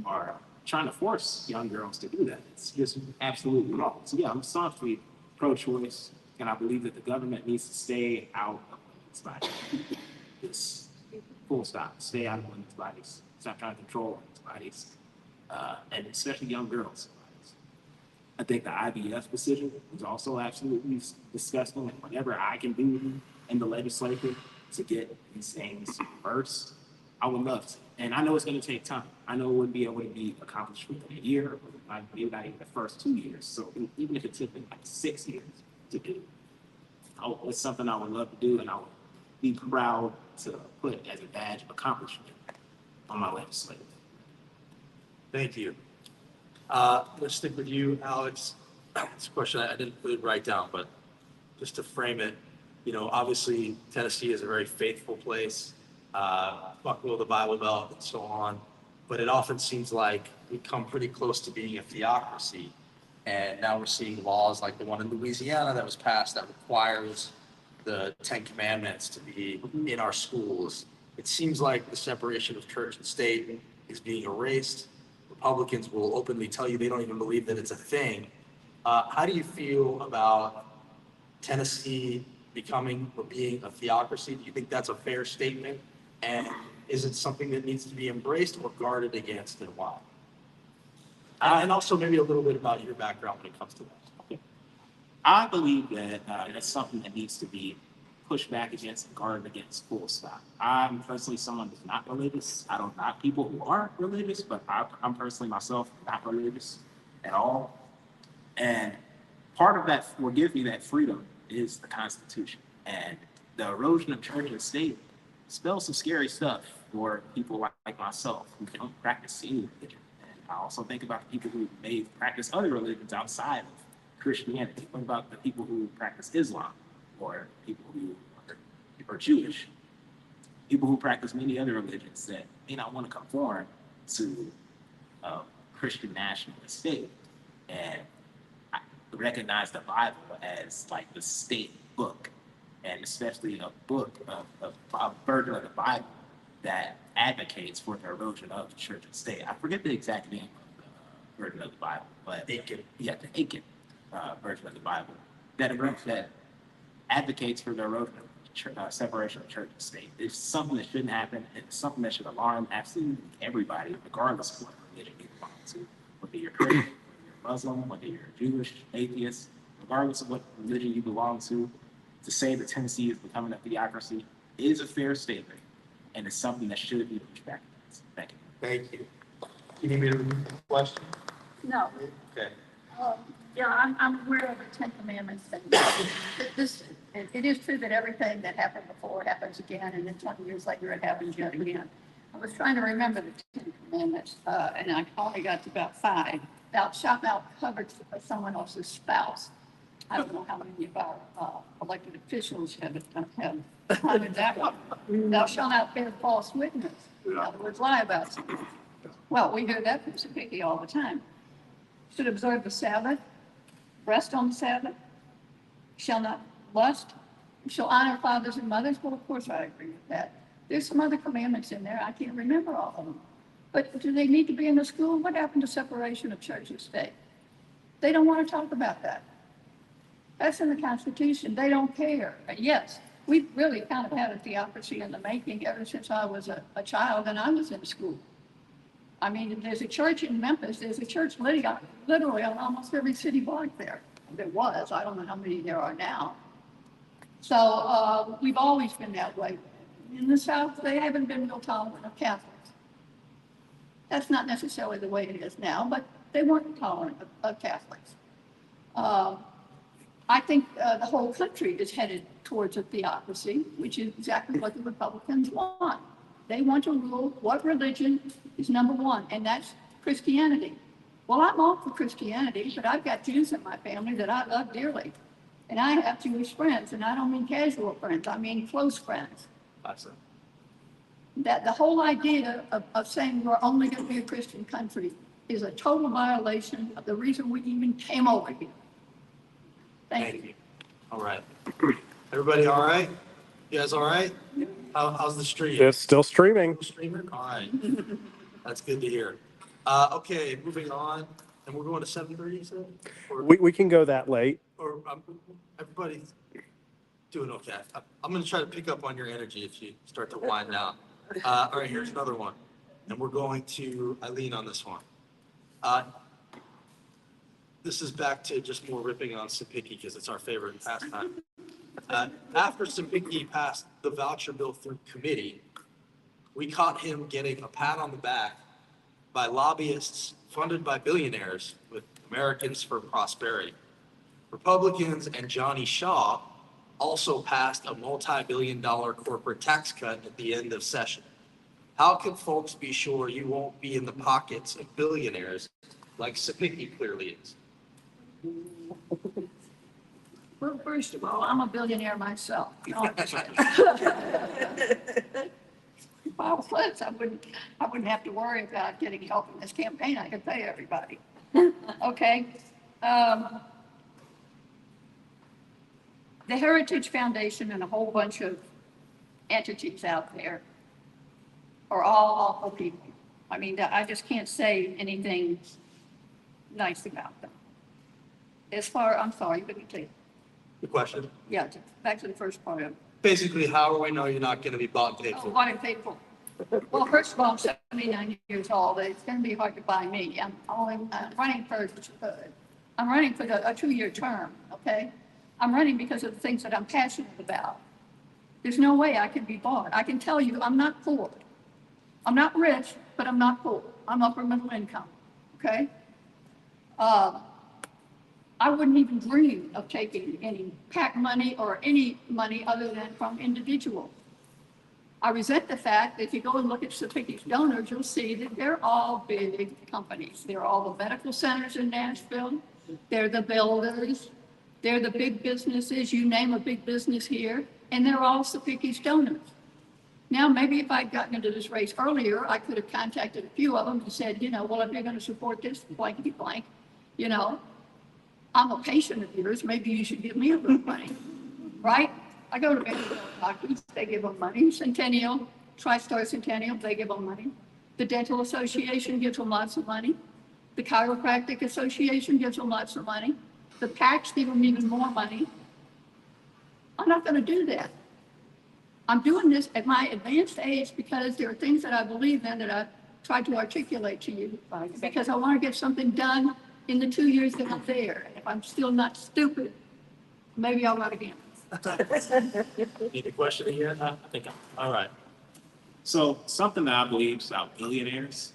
are trying to force young girls to do that. It's just absolutely wrong. So yeah, I'm staunchly pro-choice, and I believe that the government needs to stay out of women's bodies. Just full stop. Stay out of women's bodies. Stop trying to control women's bodies, and especially young girls' bodies. I think the IVF decision is also absolutely disgusting, and whatever I can do in the legislature to get these things reversed, I would love to. And I know it's going to take time. I know it wouldn't be able to be accomplished within a year, or maybe not even the first 2 years. So even if it took me like 6 years to do, it's something I would love to do, and I would be proud to put as a badge of accomplishment on my legislative. Thank you. Let's stick with you, Alex. It's a question I didn't really write down, but just to frame it, obviously Tennessee is a very faithful place. Buckle the Bible Belt and so on, but it often seems like we come pretty close to being a theocracy. And now we're seeing laws like the one in Louisiana that was passed that requires the 10 Commandments to be in our schools. It seems like the separation of church and state is being erased. Republicans will openly tell you they don't even believe that it's a thing. How do you feel about Tennessee becoming or being a theocracy? Do you think that's a fair statement? And is it something that needs to be embraced or guarded against, and why? And also maybe a little bit about your background when it comes to that. I believe that that's something that needs to be pushed back against and guarded against full stop. I'm personally someone who's not religious. I don't knock people who aren't religious, but I'm personally myself not religious at all. And part of that, what gives me that freedom is the Constitution. And the erosion of church and state spells some scary stuff for people like myself who don't practice any religion. And I also think about the people who may practice other religions outside of Christianity. What about the people who practice Islam or people who are Jewish? People who practice many other religions that may not want to conform to Christian nationalist state. And I recognize the Bible as like the state book, and especially a book of a version of the Bible that advocates for the erosion of the church and state. I forget the exact name of the version of the Bible, but the Aiken version of the Bible that advocates for the erosion of separation of church and state. It's something that shouldn't happen. It's something that should alarm absolutely everybody, regardless of what religion you belong to, whether you're Christian, whether you're Muslim, whether you're Jewish, atheist, regardless of what religion you belong to say that Tennessee is becoming a theocracy is a fair statement, and it's something that should be pushed back against. Thank you. Thank you. You need me to repeat the question? No. Okay. Yeah, I'm aware of the 10 Commandments. It is true that everything that happened before happens again, and then 20 years later it happens yet again. I was trying to remember the 10 Commandments, and I only got to about 5. Thou shalt not covet someone else's spouse. I don't know how many of our elected officials have covered that one. Thou shalt not bear false witness. In other words, lie about something. Well, we hear that from Cepicky all the time. Should observe the Sabbath, rest on the Sabbath, shall not lust, shall honor fathers and mothers. Well, of course I agree with that. There's some other commandments in there. I can't remember all of them. But do they need to be in the school? What happened to separation of church and state? They don't want to talk about that. That's in the Constitution. They don't care. Yes, we've really kind of had a theocracy in the making ever since I was a child and I was in school. I mean, there's a church in Memphis. There's a church literally on almost every city block there. There was. I don't know how many there are now. So we've always been that way. In the South, they haven't been real tolerant of Catholics. That's not necessarily the way it is now, but they weren't tolerant of Catholics. I think the whole country is headed towards a theocracy, which is exactly what the Republicans want. They want to rule what religion is number one, and that's Christianity. Well, I'm all for Christianity, but I've got Jews in my family that I love dearly. And I have Jewish friends, and I don't mean casual friends, I mean close friends. Awesome. That the whole idea of saying we're only going to be a Christian country is a total violation of the reason we even came over here. Thank you. All right. Everybody all right? You guys all right? How's the stream? It's still streaming. Streamer? All right. That's good to hear. Okay, moving on. And we're going to 7:30, you said? We can go that late. Or everybody's doing okay. I'm going to try to pick up on your energy if you start to wind down. All right, here's another one. And we're going to Eileen on this one. This is back to just more ripping on Cepicky because it's our favorite pastime. After Cepicky passed the voucher bill through committee, we caught him getting a pat on the back by lobbyists funded by billionaires with Americans for Prosperity. Republicans and Johnny Shaw also passed a multi-billion-dollar corporate tax cut at the end of session. How can folks be sure you won't be in the pockets of billionaires like Cepicky clearly is? Well, first of all, I'm a billionaire myself. No, if I was, I wouldn't have to worry about getting help in this campaign. I could pay everybody. Okay. The Heritage Foundation and a whole bunch of entities out there are all awful people. I mean, I just can't say anything nice about them. I'm sorry, you couldn't take, The question, yeah, back to the first part of it. basically, how are we know you're not going to be bought and paid Oh, for? what I'm paid for. Well, first of all, I'm 79 years old. It's going to be hard to buy me. I'm running for a 2-year term, okay? I'm running because of the things that I'm passionate about. There's no way I can be bought. I can tell you, I'm not poor. I'm not rich, but I'm not poor. I'm upper middle income, okay? I wouldn't even dream of taking any PAC money or any money other than from individuals. I resent the fact that if you go and look at Cepicky's donors, you'll see that they're all big companies. They're all the medical centers in Nashville. They're the builders. They're the big businesses. You name a big business here, and they're all Cepicky's donors. Now, maybe if I'd gotten into this race earlier, I could have contacted a few of them and said, well, if you're going to support this blankety blank, I'm a patient of yours. Maybe you should give me a little money, right? I go to Vanderbilt doctors, they give them money. Centennial, TriStar Centennial, they give them money. The Dental Association gives them lots of money. The Chiropractic Association gives them lots of money. The PACs give them even more money. I'm not going to do that. I'm doing this at my advanced age because there are things that I believe in that I tried to articulate to you, because I want to get something done in the 2 years that I'm there. And if I'm still not stupid, maybe I'll run again. Need a question here? I think, all right. So something that I believe about billionaires,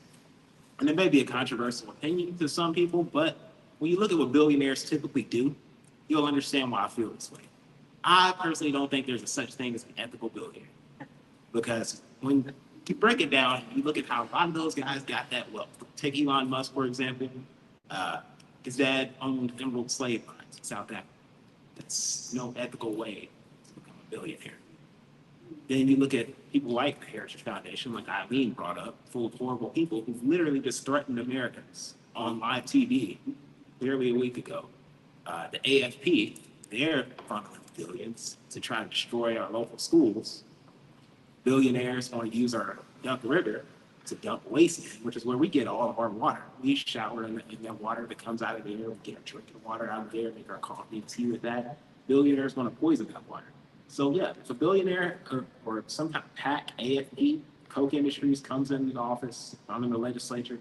and it may be a controversial opinion to some people, but when you look at what billionaires typically do, you'll understand why I feel this way. I personally don't think there's a such thing as an ethical billionaire, because when you break it down, you look at how a lot of those guys got that wealth. Take Elon Musk, for example. His dad owned emerald slave mines in South Africa. That's no ethical way to become a billionaire. Then you look at people like the Heritage Foundation, like Eileen brought up, full of horrible people who've literally just threatened Americans on live TV barely a week ago. The AFP, they're funneling billions to try to destroy our local schools. Billionaires want to use our Duck River to dump waste in, which is where we get all of our water. We shower in that water that comes out of there. We get our drinking water out of there, make our coffee and tea with that. Billionaires want to poison that water. So yeah, if a billionaire or some kind of PAC, AFP, Coke Industries comes into the office, I'm in the legislature,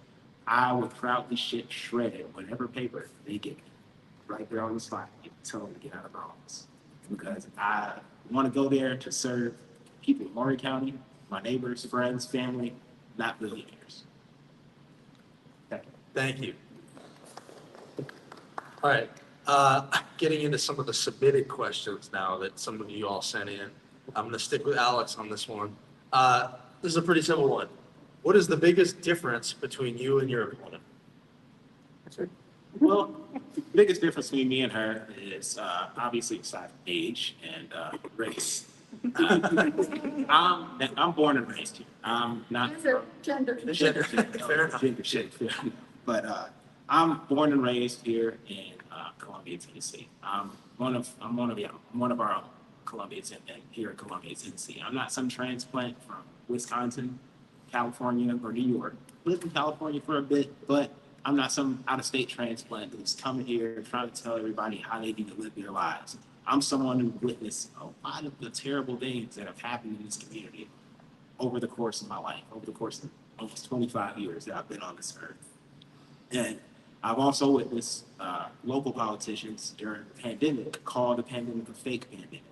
I would proudly shred it, whatever paper they give me, right there on the spot, and tell them to get out of the office. Because I want to go there to serve people in Maury County, my neighbors, friends, family, not billionaires. Thank you. All right, getting into some of the submitted questions now that some of you all sent in. I'm going to stick with Alex on this one. This is a pretty simple one. What is the biggest difference between you and your opponent? Well, the biggest difference between me and her is obviously besides age and race. I'm born and raised here. I'm not Gender. Fair enough. gender shit, but I'm born and raised here in Columbia, Tennessee. I'm one of our own Columbians here in Columbia, Tennessee. I'm not some transplant from Wisconsin, California, or New York. Lived in California for a bit, but I'm not some out-of-state transplant who's coming here trying to tell everybody how they need to live their lives. I'm someone who witnessed a lot of the terrible things that have happened in this community over the course of my life, over the course of almost 25 years that I've been on this earth. And I've also witnessed local politicians during the pandemic call the pandemic a fake pandemic,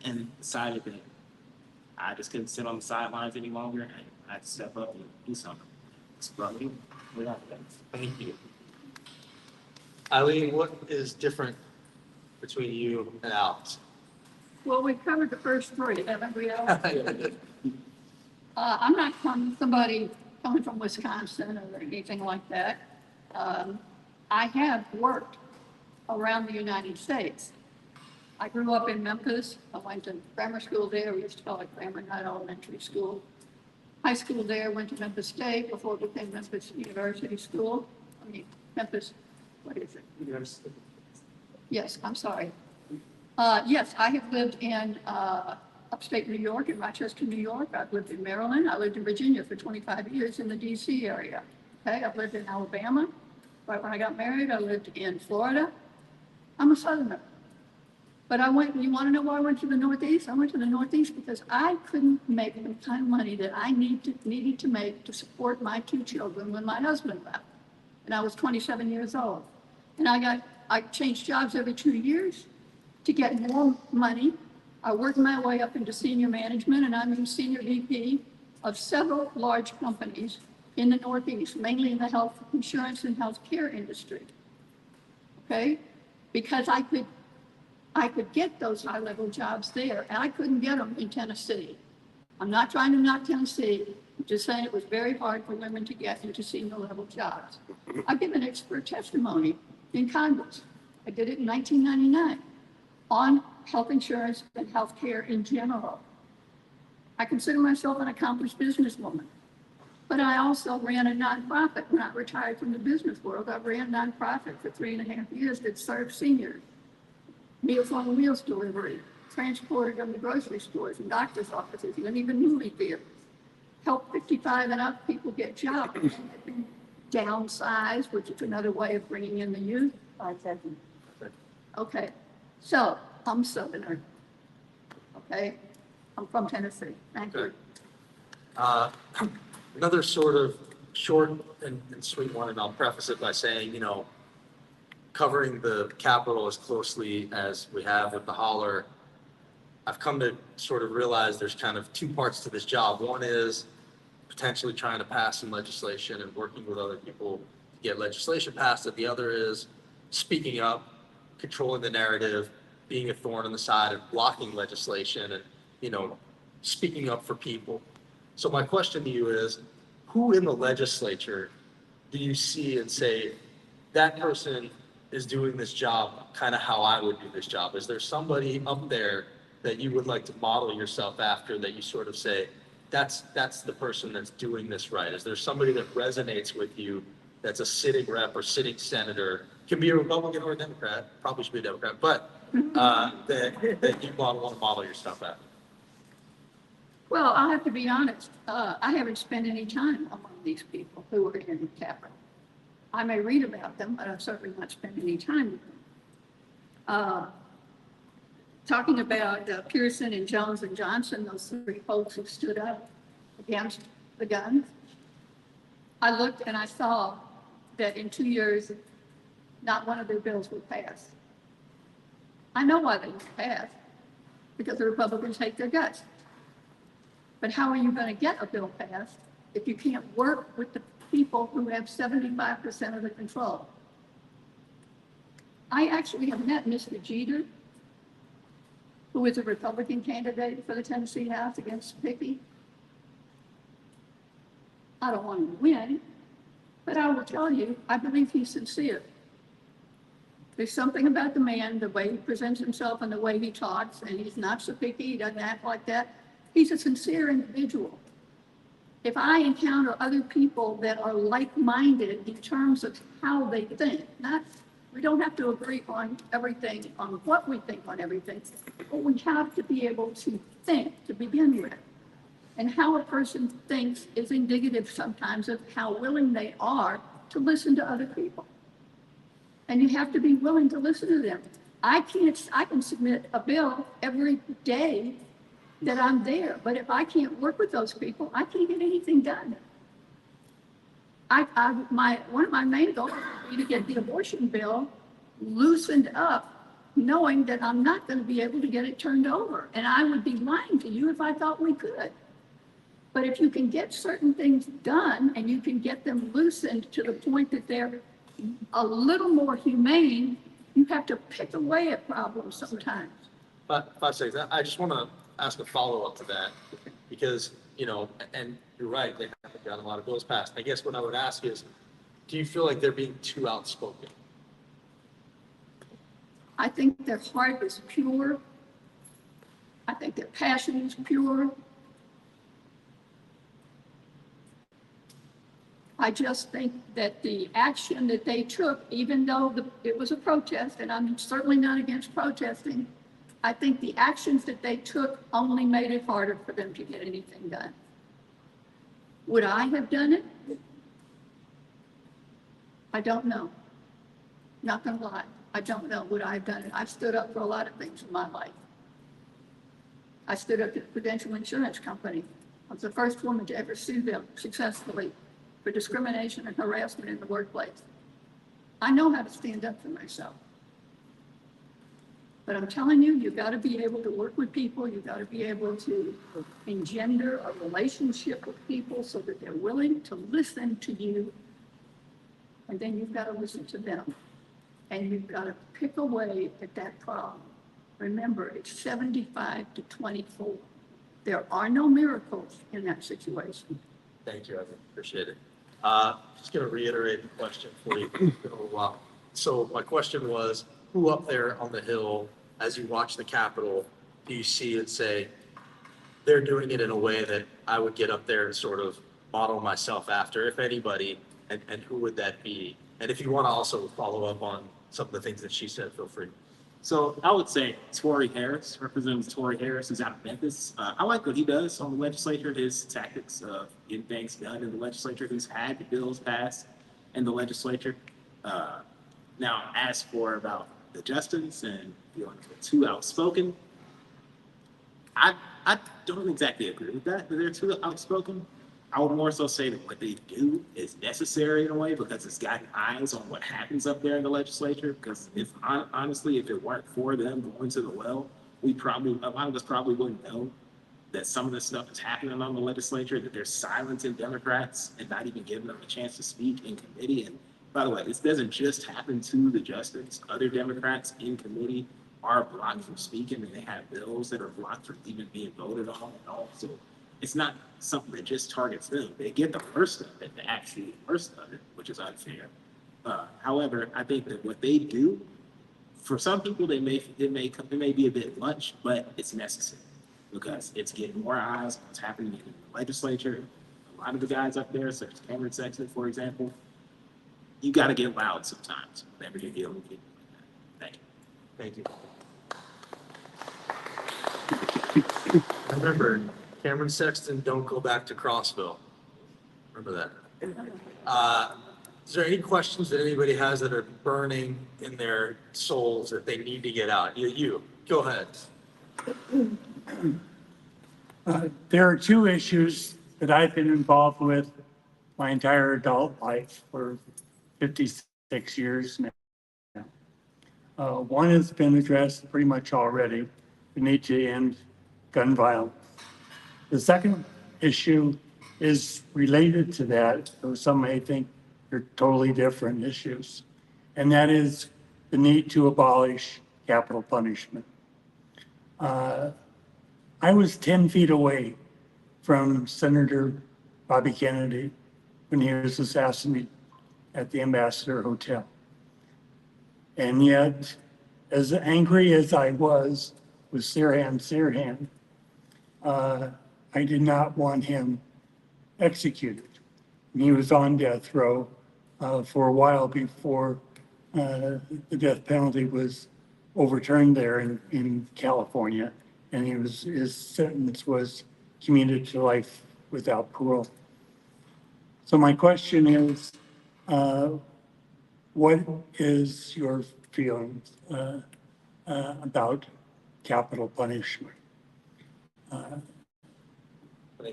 and decided that I just couldn't sit on the sidelines any longer, and I had to step up and do something. Thank you. Eileen, what is different between you and Alex? Well, we've covered the first three, haven't we? I'm not somebody coming from Wisconsin or anything like that. I have worked around the United States. I grew up in Memphis. I went to grammar school there. We used to call it grammar, not elementary school. High school there, went to Memphis State before it became Memphis University School. Memphis, what is it? Yes, I'm sorry. Yes, I have lived in upstate New York, in Rochester, New York. I've lived in Maryland. I lived in Virginia for 25 years in the DC area. Okay, I've lived in Alabama. Right when I got married, I lived in Florida. I'm a Southerner. But I went, you want to know why I went to the Northeast? I went to the Northeast because I couldn't make the kind of money that I needed to make to support my 2 children when my husband left. And I was 27 years old. And I changed jobs every 2 years to get more money. I worked my way up into senior management, and I'm in senior VP of several large companies in the Northeast, mainly in the health insurance and healthcare industry. Okay? Because I could get those high-level jobs there, and I couldn't get them in Tennessee. I'm not trying to knock Tennessee. I'm just saying it was very hard for women to get into senior-level jobs. I've given expert testimony in Congress. I did it in 1999 on health insurance and healthcare in general. I consider myself an accomplished businesswoman, but I also ran a nonprofit when I retired from the business world. I ran a nonprofit for 3.5 years that served seniors. Meals on Wheels delivery, transported them to grocery stores and doctor's offices, and even movie theaters. Help 55 and up people get jobs. Downsize, which is another way of bringing in the youth. 5 seconds. Okay, so I'm Southerner. Okay, I'm from Tennessee. Thank you. Another sort of short and sweet one, and I'll preface it by saying, covering the Capitol as closely as we have with the holler, I've come to sort of realize there's kind of 2 parts to this job. One is potentially trying to pass some legislation and working with other people to get legislation passed. And the other is speaking up, controlling the narrative, being a thorn in the side, and blocking legislation and, speaking up for people. So my question to you is, who in the legislature do you see and say, that person is doing this job kind of how I would do this job? Is there somebody up there that you would like to model yourself after, that you sort of say, that's the person that's doing this right? Is there somebody that resonates with you that's a sitting rep or sitting senator, can be a Republican or a Democrat, probably should be a Democrat, but that you want to model yourself after? Well, I'll have to be honest. I haven't spent any time among these people who are in the Capitol. I may read about them, but I've certainly not spent any time with them. Talking about Pearson and Jones and Johnson, those 3 folks who stood up against the guns, I looked and I saw that in 2 years, not one of their bills would pass. I know why they won't pass, because the Republicans hate their guts. But how are you going to get a bill passed if you can't work with the people who have 75% of the control? I actually have met Mr. Jeter, who is a Republican candidate for the Tennessee House against Cepicky. I don't want him to win, but I will tell you, I believe he's sincere. There's something about the man, the way he presents himself and the way he talks, and he's not Cepicky, he doesn't act like that. He's a sincere individual. If I encounter other people that are like-minded in terms of how they think, we don't have to agree on everything, on what we think on everything, but we have to be able to think to begin with. And how a person thinks is indicative sometimes of how willing they are to listen to other people. And you have to be willing to listen to them. I can submit a bill every day that I'm there, but if I can't work with those people, I can't get anything done. One of my main goals would be to get the abortion bill loosened up, knowing that I'm not going to be able to get it turned over. And I would be lying to you if I thought we could. But if you can get certain things done and you can get them loosened to the point that they're a little more humane, you have to pick away at problems sometimes. But 5 seconds, I just want to ask a follow-up to that, because, and you're right, they haven't gotten a lot of bills passed. I guess what I would ask is, do you feel like they're being too outspoken? I think their heart is pure. I think their passion is pure. I just think that the action that they took, even though it was a protest, and I'm certainly not against protesting, I think the actions that they took only made it harder for them to get anything done. Would I have done it? I don't know. Not gonna lie, I don't know. Would I have done it? I've stood up for a lot of things in my life. I stood up to the Prudential Insurance Company. I was the first woman to ever sue them successfully for discrimination and harassment in the workplace. I know how to stand up for myself. But I'm telling you, you've got to be able to work with people. You've got to be able to engender a relationship with people so that they're willing to listen to you. And then you've got to listen to them. And you've got to pick away at that problem. Remember, it's 75 to 24. There are no miracles in that situation. Thank you, I appreciate it. Just gonna reiterate the question for you. It's been a little while. So my question was, who up there on the Hill, as you watch the Capitol, do you see and say, they're doing it in a way that I would get up there and sort of model myself after, if anybody, and who would that be? And if you want to also follow up on some of the things that she said, feel free. So I would say Tory Harris, Representative Tory Harris, who's out of Memphis. I like what he does on the legislature, his tactics of getting things done in the legislature. He's had bills passed in the legislature. Now, as for about the Justins and too outspoken, I don't exactly agree with that they're too outspoken. I would more so say that what they do is necessary in a way because it's gotten eyes on what happens up there in the legislature. Because honestly, if it weren't for them going to the well, a lot of us probably wouldn't know that some of this stuff is happening on the legislature, that they're silencing Democrats and not even giving them a chance to speak in committee. And by the way, this doesn't just happen to the Justins. Other Democrats in committee are blocked from speaking, and they have bills that are blocked from even being voted on and all. So it's not something that just targets them. They get the worst of it, the actually worst of it, which is unfair. However, I think that what they do, for some people, it may be a bit much, but it's necessary because it's getting more eyes on what's happening in the legislature. A lot of the guys up there, such as Cameron Sexton, for example, you got to get loud sometimes whenever you're dealing with people like that. Thank you. Thank you. Remember, Cameron Sexton, don't go back to Crossville. Remember that. Is there any questions that anybody has that are burning in their souls that they need to get out? You, go ahead. There are two issues that I've been involved with my entire adult life for 56 years now. One has been addressed pretty much already. We need to end gun violence. The second issue is related to that, though some may think they're totally different issues, and that is the need to abolish capital punishment. I was 10 feet away from Senator Bobby Kennedy when he was assassinated at the Ambassador Hotel. And yet, as angry as I was with Sirhan, I did not want him executed. And he was on death row for a while before the death penalty was overturned there in California, and his sentence was commuted to life without parole. So my question is, what is your feelings about capital punishment?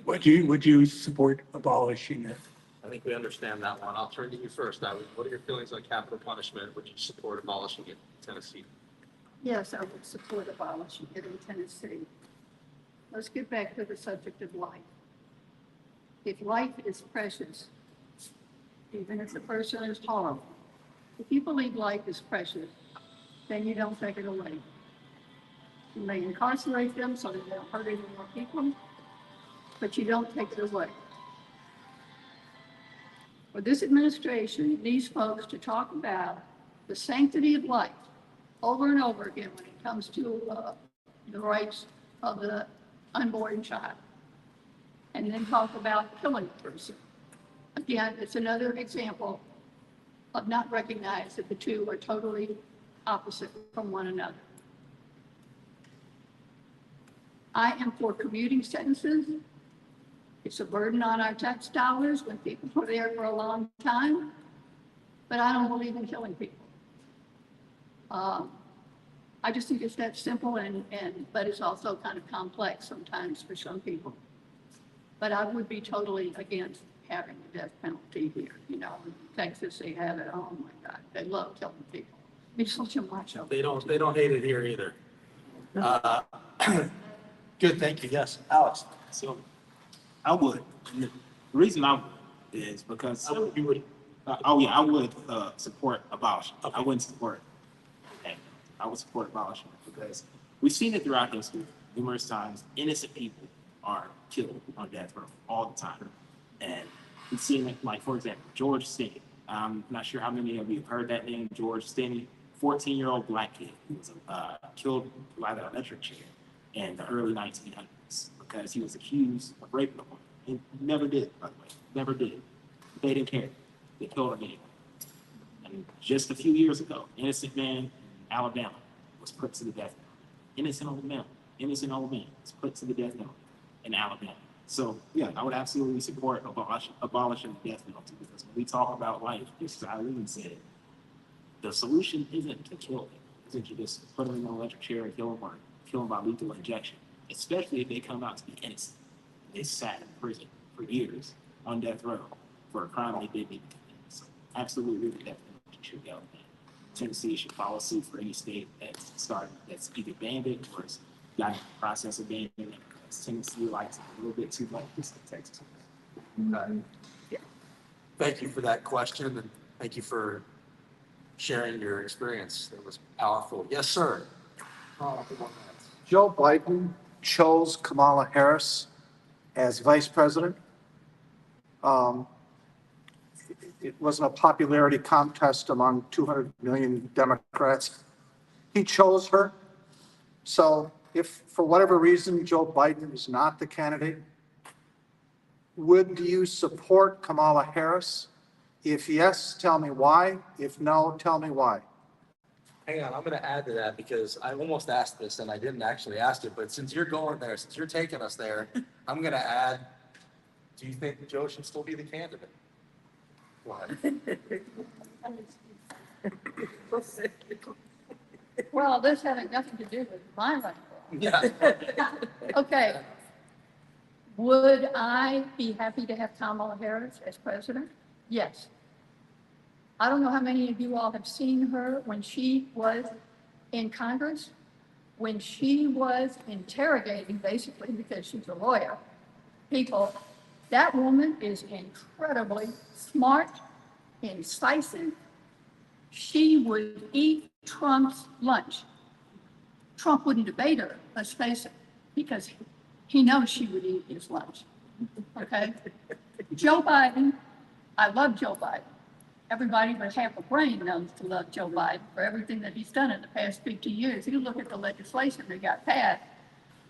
Would you support abolishing it? I think we understand that one. I'll turn to you first. What are your feelings on capital punishment? Would you support abolishing it in Tennessee? Yes, I would support abolishing it in Tennessee. Let's get back to the subject of life. If life is precious, even if the person is horrible, if you believe life is precious, then you don't take it away. You may incarcerate them so that they don't hurt any more people, but you don't take it away. For this administration, these folks to talk about the sanctity of life over and over again when it comes to the rights of the unborn child, and then talk about killing a person. Again, it's another example of not recognizing that the two are totally opposite from one another. I am for commuting sentences. It's a burden on our tax dollars when people are there for a long time, but I don't believe in killing people. I just think it's that simple but it's also kind of complex sometimes for some people. But I would be totally against having the death penalty here. You know, in Texas, they have it. Oh my God, they love killing people. It's such a macho. They don't hate it here either. Good, thank you. Yes, Alex. So I would. And the reason I would is because, You would, I would support abolishing. I Okay. wouldn't support. I would support abolishing because we've seen it throughout history numerous times. Innocent people are killed on death row all the time, and we've seen it. Like for example, George Stinney. I'm not sure how many of you have heard that name, George Stinney. 14-year-old black kid who was killed by the electric chair in the early 1900s because he was accused of raping a woman. And never did, by the way, never did. They didn't care. They killed him anyway. And just a few years ago, innocent man in Alabama was put to the death penalty. Innocent old man was put to the death penalty in Alabama. So yeah, I would absolutely support abolishing the death penalty because when we talk about life, just as Eileen said, the solution isn't to kill them. Isn't to just put them in an electric chair and kill them or kill them by lethal injection, especially if they come out to be innocent. They sat in prison for years on death row for a crime they didn't even commit. So absolutely, the death penalty should go. Tennessee should follow suit for any state that's either banned it or is got in the process of banning it. Tennessee likes it a little bit too much in Texas. thank you for that question, and thank you for sharing your experience. It was powerful. Yes, sir. Joe Biden chose Kamala Harris as vice president. It wasn't a popularity contest among 200 million Democrats. He chose her. So if for whatever reason Joe Biden is not the candidate, would you support Kamala Harris? If yes, tell me why. If no, tell me why. Hang on, I'm going to add to that because I almost asked this and I didn't actually ask it, but since you're going there, since you're taking us there, I'm going to add, do you think Joe should still be the candidate? Why? Well, this having nothing to do with my running. Yeah. Okay. Would I be happy to have Kamala Harris as president? Yes. I don't know how many of you all have seen her when she was in Congress, when she was interrogating, basically, because she's a lawyer, people. That woman is incredibly smart, incisive. She would eat Trump's lunch. Trump wouldn't debate her, let's face it, because he knows she would eat his lunch. Okay? Joe Biden, I love Joe Biden. Everybody with half a brain knows to love Joe Biden for everything that he's done in the past 50 years. You look at the legislation that got passed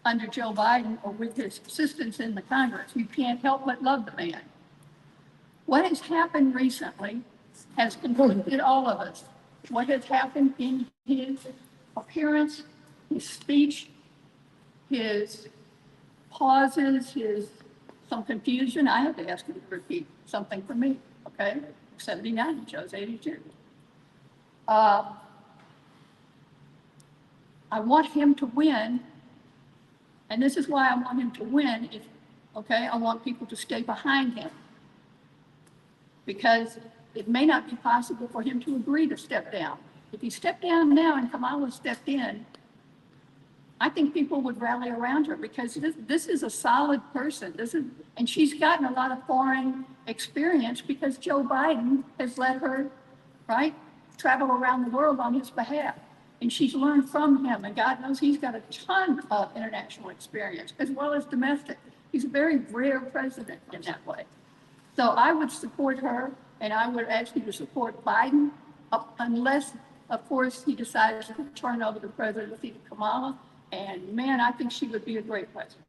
under Joe Biden or with his assistance in the Congress, you can't help but love the man. What has happened recently has conflicted all of us. What has happened in his appearance, his speech, his pauses, some confusion. I had to ask him to repeat something for me, okay? 79, he chose 82. I want him to win, and this is why I want him to win. I want people to stay behind him, because it may not be possible for him to agree to step down. If he stepped down now and Kamala stepped in, I think people would rally around her because this is a solid person. And she's gotten a lot of foreign experience because Joe Biden has let her, right, travel around the world on his behalf. And she's learned from him, and God knows he's got a ton of international experience as well as domestic. He's a very rare president in that way. So I would support her, and I would ask you to support Biden, unless, of course, he decides to turn over the presidency to Kamala. And man, I think she would be a great president.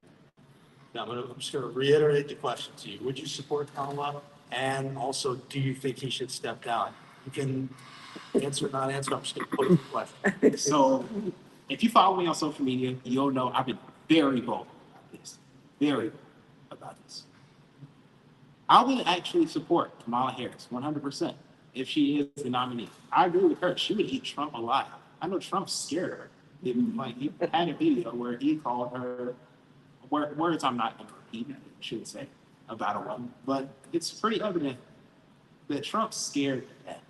Now, I'm just going to reiterate the question to you. Would you support Kamala? And also, do you think he should step down? You can answer or not answer. I'm just going to pose the question. So if you follow me on social media, you'll know I've been very vocal about this. Very vocal about this. I would actually support Kamala Harris 100% if she is the nominee. I agree with her. She would eat Trump alive. I know Trump's scared of her. He had a video where he called her words I'm not going to repeat, I shouldn't say, about a woman. But it's pretty evident that Trump's scared to death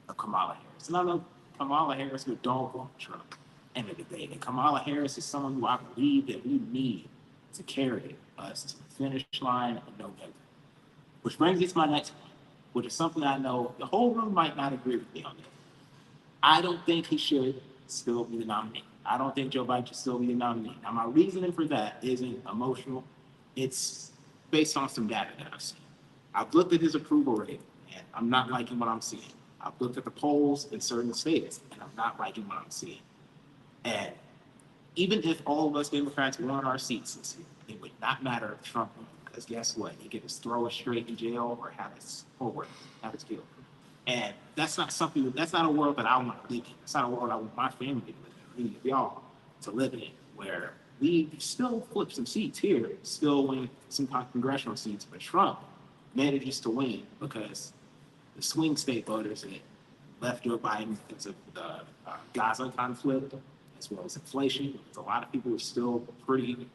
of Kamala Harris. And I know Kamala Harris who don't want Trump in the debate. And Kamala Harris is someone who I believe that we need to carry us to the finish line in November. Which brings me to my next point, which is something I know the whole room might not agree with me on this. I don't think he should still be the nominee. I don't think Joe Biden should still be the nominee. Now, my reasoning for that isn't emotional. It's based on some data that I've seen. I've looked at his approval rate, and I'm not liking what I'm seeing. I've looked at the polls in certain states, and I'm not liking what I'm seeing. And even if all of us Democrats won our seats this year, it would not matter if Trump won, because guess what? He could just throw us straight in jail or have us killed. And that's not a world that I want to live in. It's not a world I want my family to live in, really, y'all to live in, where we still flip some seats here, still win some congressional seats, but Trump manages to win because the swing state voters that left Joe Biden because of the Gaza conflict, as well as inflation, because a lot of people are still pretty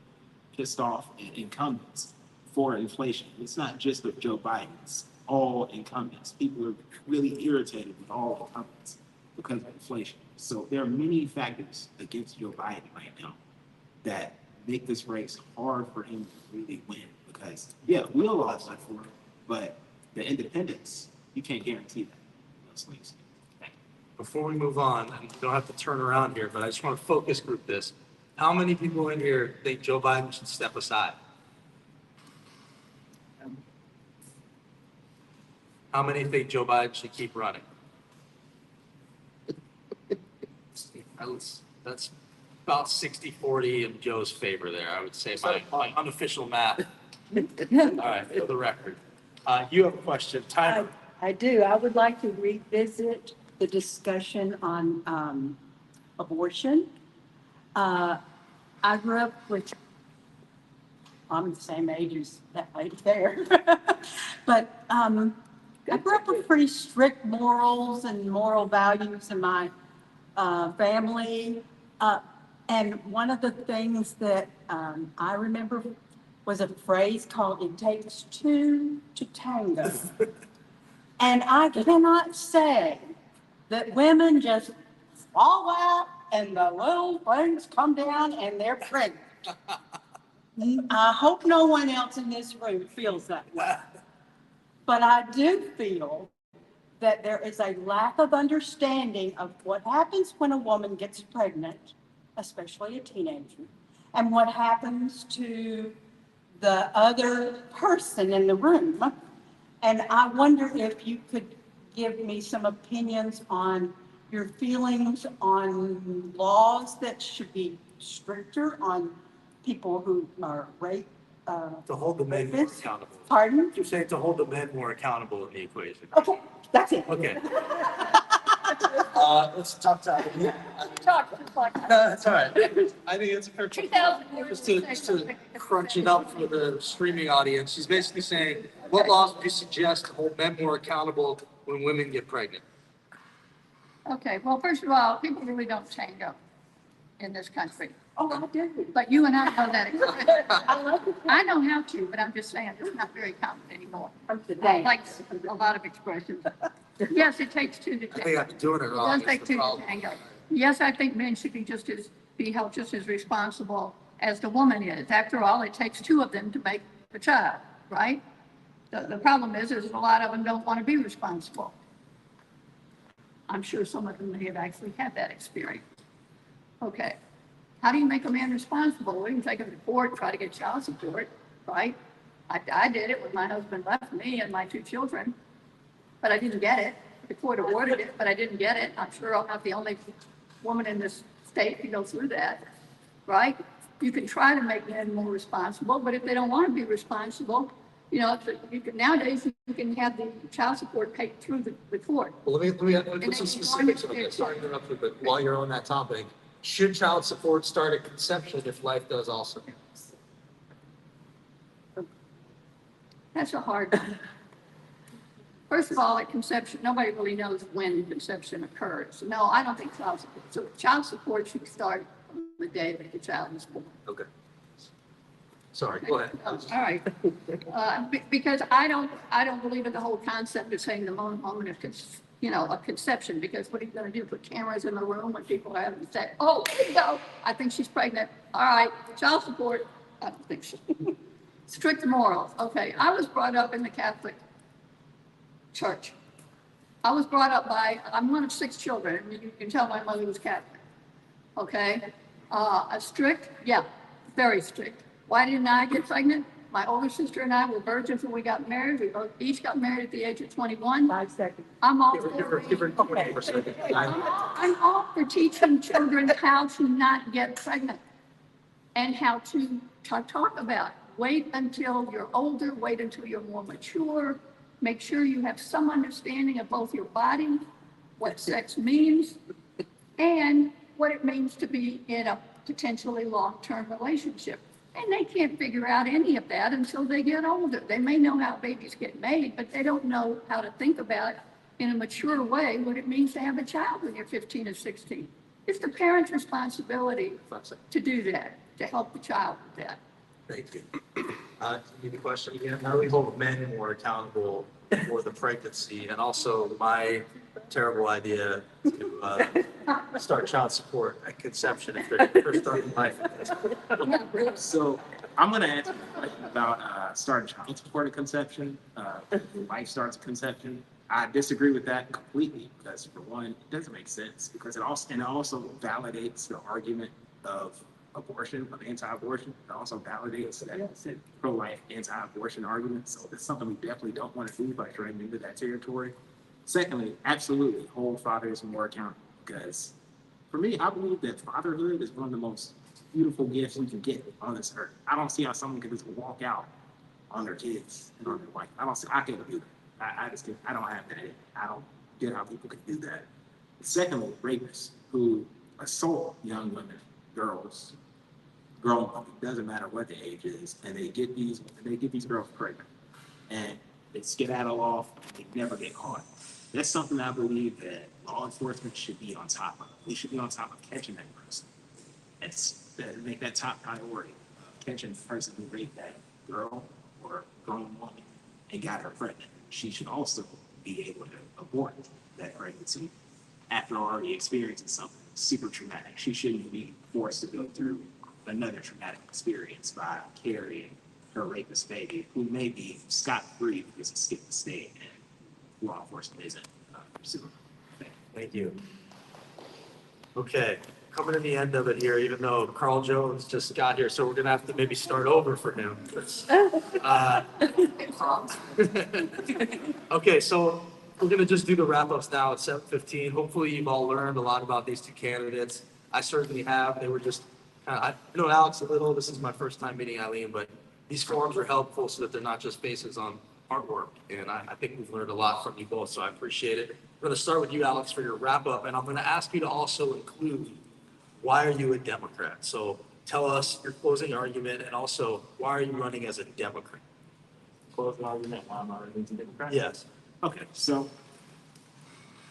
pissed off at incumbents for inflation. It's not just with Joe Biden, it's all incumbents. People are really irritated with all incumbents because of inflation. So there are many factors against Joe Biden right now that make this race hard for him to really win. Because, yeah, we'll all vote for him, but the independents, you can't guarantee that. Those things. Before we move on, and you don't have to turn around here, but I just want to focus group this. How many people in here think Joe Biden should step aside? How many think Joe Biden should keep running? That's about 60-40 in Joe's favor there, I would say, my unofficial math. All right, for the record. You have a question, timer. I do. I would like to revisit the discussion on abortion. I grew up with, I'm the same age as that lady there, but I grew up with pretty strict morals and moral values in my family. And one of the things that I remember was a phrase called, "It takes two to tango." And I cannot say that women just fall out and the little things come down and they're pregnant. I hope no one else in this room feels that way. But I do feel that there is a lack of understanding of what happens when a woman gets pregnant, especially a teenager, and what happens to the other person in the room. And I wonder if you could give me some opinions on your feelings on laws that should be stricter on people who are raped. To hold the men more accountable. Pardon? You're saying to hold the men more accountable in the equation. Okay, that's it. Okay. Let's talk to. Talk just like that. No, that's all right. I think it's a fair. 2,000 Just to crunch it up for the streaming audience, she's basically saying, what laws would you suggest to hold men more accountable when women get pregnant? Okay, well, first of all, people really don't tango in this country. Oh, I do. But you and I know that. I love it. I know how to, but I'm just saying it's not very common anymore. From today. Like a lot of expressions. Yes, it takes two to I think tango. I'm doing it It wrong. does take two to tango. Yes, I think men should be held just as responsible as the woman is. After all, it takes two of them to make a child, right? The problem is a lot of them don't want to be responsible. I'm sure some of them may have actually had that experience. Okay. How do you make a man responsible? Well, you can take him to court, try to get child support, right? I did it when my husband left me and my two children, but I didn't get it. The court awarded it, but I didn't get it. I'm sure I'm not the only woman in this state to go through that, right? You can try to make men more responsible, but if they don't want to be responsible, you know, nowadays you can have the child support paid through the court. Well, let me put some then specifics you on go this. Sorry to interrupt you, but while you're on that topic, Should child support start at conception if life does also? That's a hard one. First of all, at conception, nobody really knows when conception occurs. No, I don't think child support should start from the day that the child is born. Okay. Sorry, go ahead. Oh, all right. Because I don't believe in the whole concept of saying the moment of, of conception, because what are you going to do? Put cameras in the room when people are having sex? Oh, there you go. I think she's pregnant. All right, child support. I don't think so. Strict morals. Okay, I was brought up in the Catholic Church. I was brought up I'm one of 6 children. You can tell my mother was Catholic. Okay, a strict, yeah, very strict. Why didn't I get pregnant? My older sister and I were virgins when we got married. We both each got married at the age of 21. 5 seconds. I'm all Give her for 20%. I'm all for teaching children how to not get pregnant and how to talk about it. Wait until you're older, wait until you're more mature. Make sure you have some understanding of both your body, what sex means, and what it means to be in a potentially long-term relationship. And they can't figure out any of that until they get older. They may know how babies get made, but they don't know how to think about in a mature way what it means to have a child when you're 15 or 16. It's the parent's responsibility to do that, to help the child with that. Thank you. Need a question again? How do we hold men more accountable for the pregnancy and also my terrible idea to start child support at conception if they're first starting life? So I'm going to answer the question about starting child support at conception. Life starts at conception. I disagree with that completely because, for one, it doesn't make sense because it also validates the argument of abortion, of anti-abortion. It also validates that pro-life anti-abortion argument. So that's something we definitely don't want to do by trying into that territory. Secondly, absolutely hold fathers more accountable because for me, I believe that fatherhood is one of the most beautiful gifts we can get on this earth. I don't see how someone can just walk out on their kids and on their wife. I can't do that. I don't have that. I don't get how people can do that. Secondly, rapists who assault young women, girls, grown women, doesn't matter what the age is, and they get these girls pregnant, and they skedaddle off, and they never get caught. That's something I believe that law enforcement should be on top of. We should be on top of catching that person. Make that top priority. Catching the person who raped that girl or grown woman and got her pregnant. She should also be able to abort that pregnancy after already experiencing something super traumatic. She shouldn't be forced to go through another traumatic experience by carrying her rapist baby, who may be scot-free because he skipped the state and law enforcement isn't pursuing. Thank you. Okay, coming to the end of it here, even though Carl Jones just got here, so we're gonna have to maybe start over for him. Okay, so we're gonna just do the wrap-ups now at 7:15. Hopefully you've all learned a lot about these 2 candidates. I certainly have. They were just, I know Alex a little. This is my first time meeting Eileen, but these forums are helpful so that they're not just faces on artwork. And I think we've learned a lot from you both, so I appreciate it. We're gonna start with you, Alex, for your wrap-up, and I'm gonna ask you to also include, why are you a Democrat? So tell us your closing argument, and also, why are you running as a Democrat? Closing argument, why am I running as a Democrat? Yes. Okay, so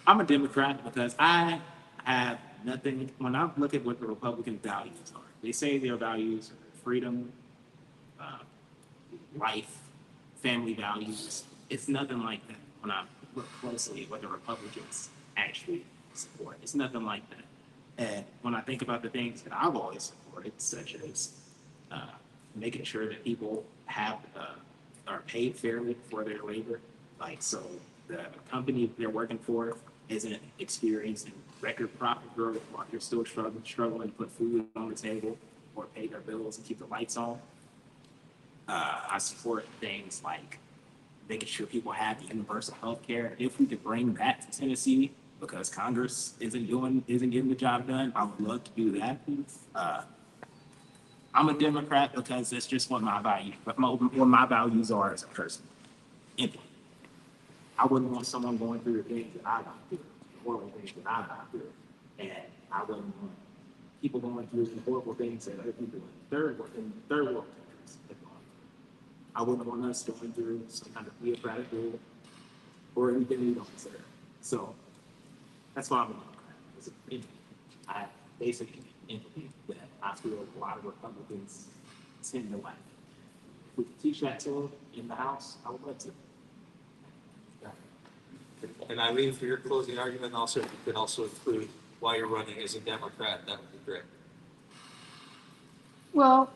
I'm a Democrat because I have nothing, when I look at what the Republican values are, they say their values are freedom, life, family values. It's nothing like that when I look closely at what the Republicans actually support. It's nothing like that. And when I think about the things that I've always supported, such as making sure that people are paid fairly for their labor, like so the company they're working for isn't experiencing record profit growth while they're still struggling to put food on the table or pay their bills and keep the lights on. I support things like making sure people have universal health care. If we could bring that to Tennessee, because Congress isn't getting the job done, I would love to do that. I'm a Democrat because that's just what my values are as a person. Anyway, I wouldn't want someone going through the things that I got through, or the things that I got through, and I wouldn't want people going through some horrible things that other people in third world countries have gone through. I wouldn't want us going through some kind of theocratic rule or anything we don't deserve. So that's why I'm a Democrat. It's I have basic empathy that I feel a lot of Republicans tend to lack. If we could teach that to them in the House, I would love to. And Eileen, for your closing argument, also, if you could also include why you're running as a Democrat, that would be great. Well,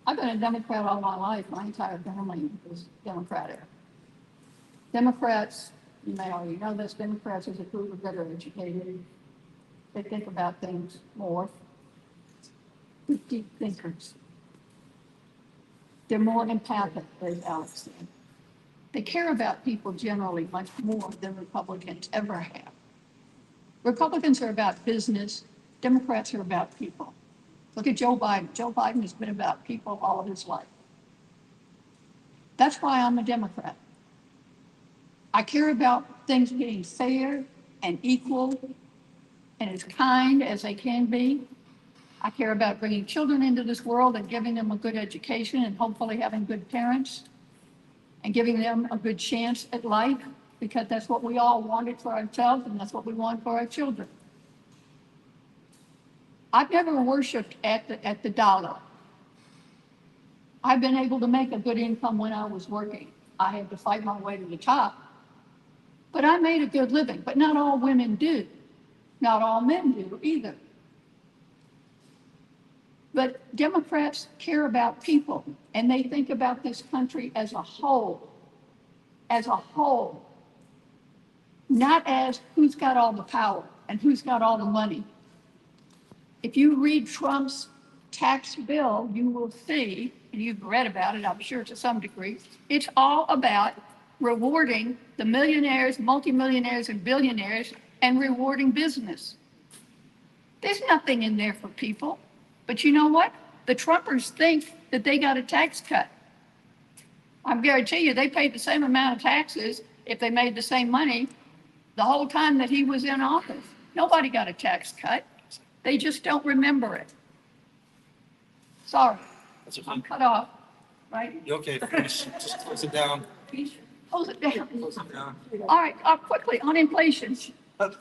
I've been a Democrat all my life. My entire family was Democratic. Democrats, you may already know this, Democrats as a group are better educated. They think about things more. They're deep thinkers. They're more empathic, as Alex said. They care about people generally much more than Republicans ever have. Republicans are about business. Democrats are about people. Look at Joe Biden. Joe Biden has been about people all of his life. That's why I'm a Democrat. I care about things being fair and equal and as kind as they can be. I care about bringing children into this world and giving them a good education and hopefully having good parents and giving them a good chance at life, because that's what we all wanted for ourselves and that's what we want for our children. I've never worshiped at the dollar. I've been able to make a good income when I was working. I had to fight my way to the top, but I made a good living. But not all women do. Not all men do either. But Democrats care about people, and they think about this country as a whole, not as who's got all the power and who's got all the money. If you read Trump's tax bill, you will see, and you've read about it, I'm sure to some degree, it's all about rewarding the millionaires, multimillionaires, and billionaires, and rewarding business. There's nothing in there for people. But you know what? The Trumpers think that they got a tax cut. I guarantee you they paid the same amount of taxes if they made the same money the whole time that he was in office. Nobody got a tax cut. They just don't remember it. Sorry, That's I'm cut off, right? You okay? Finish. Just close it down. Close it down. Close it down. All right, quickly, on inflation. On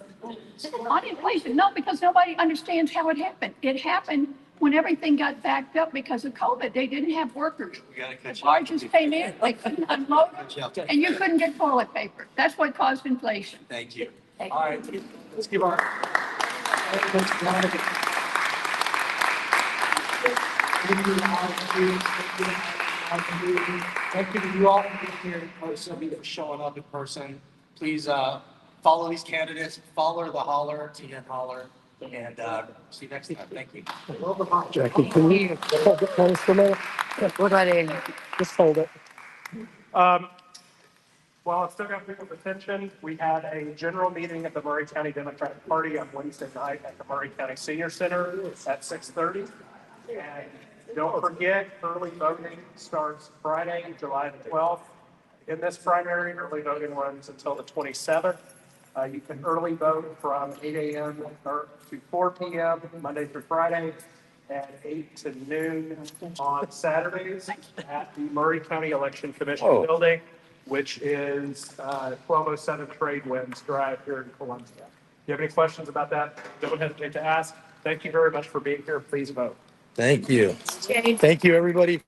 inflation, no, because nobody understands how it happened. It happened when everything got backed up because of COVID. They didn't have workers. We gotta The catch up. barges came in, they couldn't unload Catch up. them, and you couldn't get toilet paper. That's what caused inflation. Thank you. Thank All right, let's give our. Thank you to you all for being here in person, for showing up in person. Please follow these candidates, follow the holler, TN holler, and see you next time. Thank you. Jackie, can you hold it close for a minute? What about it? Just hold it. While it's still got people's attention, we had a general meeting of the Maury County Democratic Party on Wednesday night at the Maury County Senior Center at 6:30. And don't forget, early voting starts Friday, July the 12th. In this primary, early voting runs until the 27th. You can early vote from 8 a.m. to 4 p.m. Monday through Friday, and 8 to noon on Saturdays at the Maury County Election Commission building, which is 1207 Trade Winds Drive here in Columbia. If you have any questions about that, don't hesitate to ask. Thank you very much for being here. Please vote. Thank you. Thank you, everybody.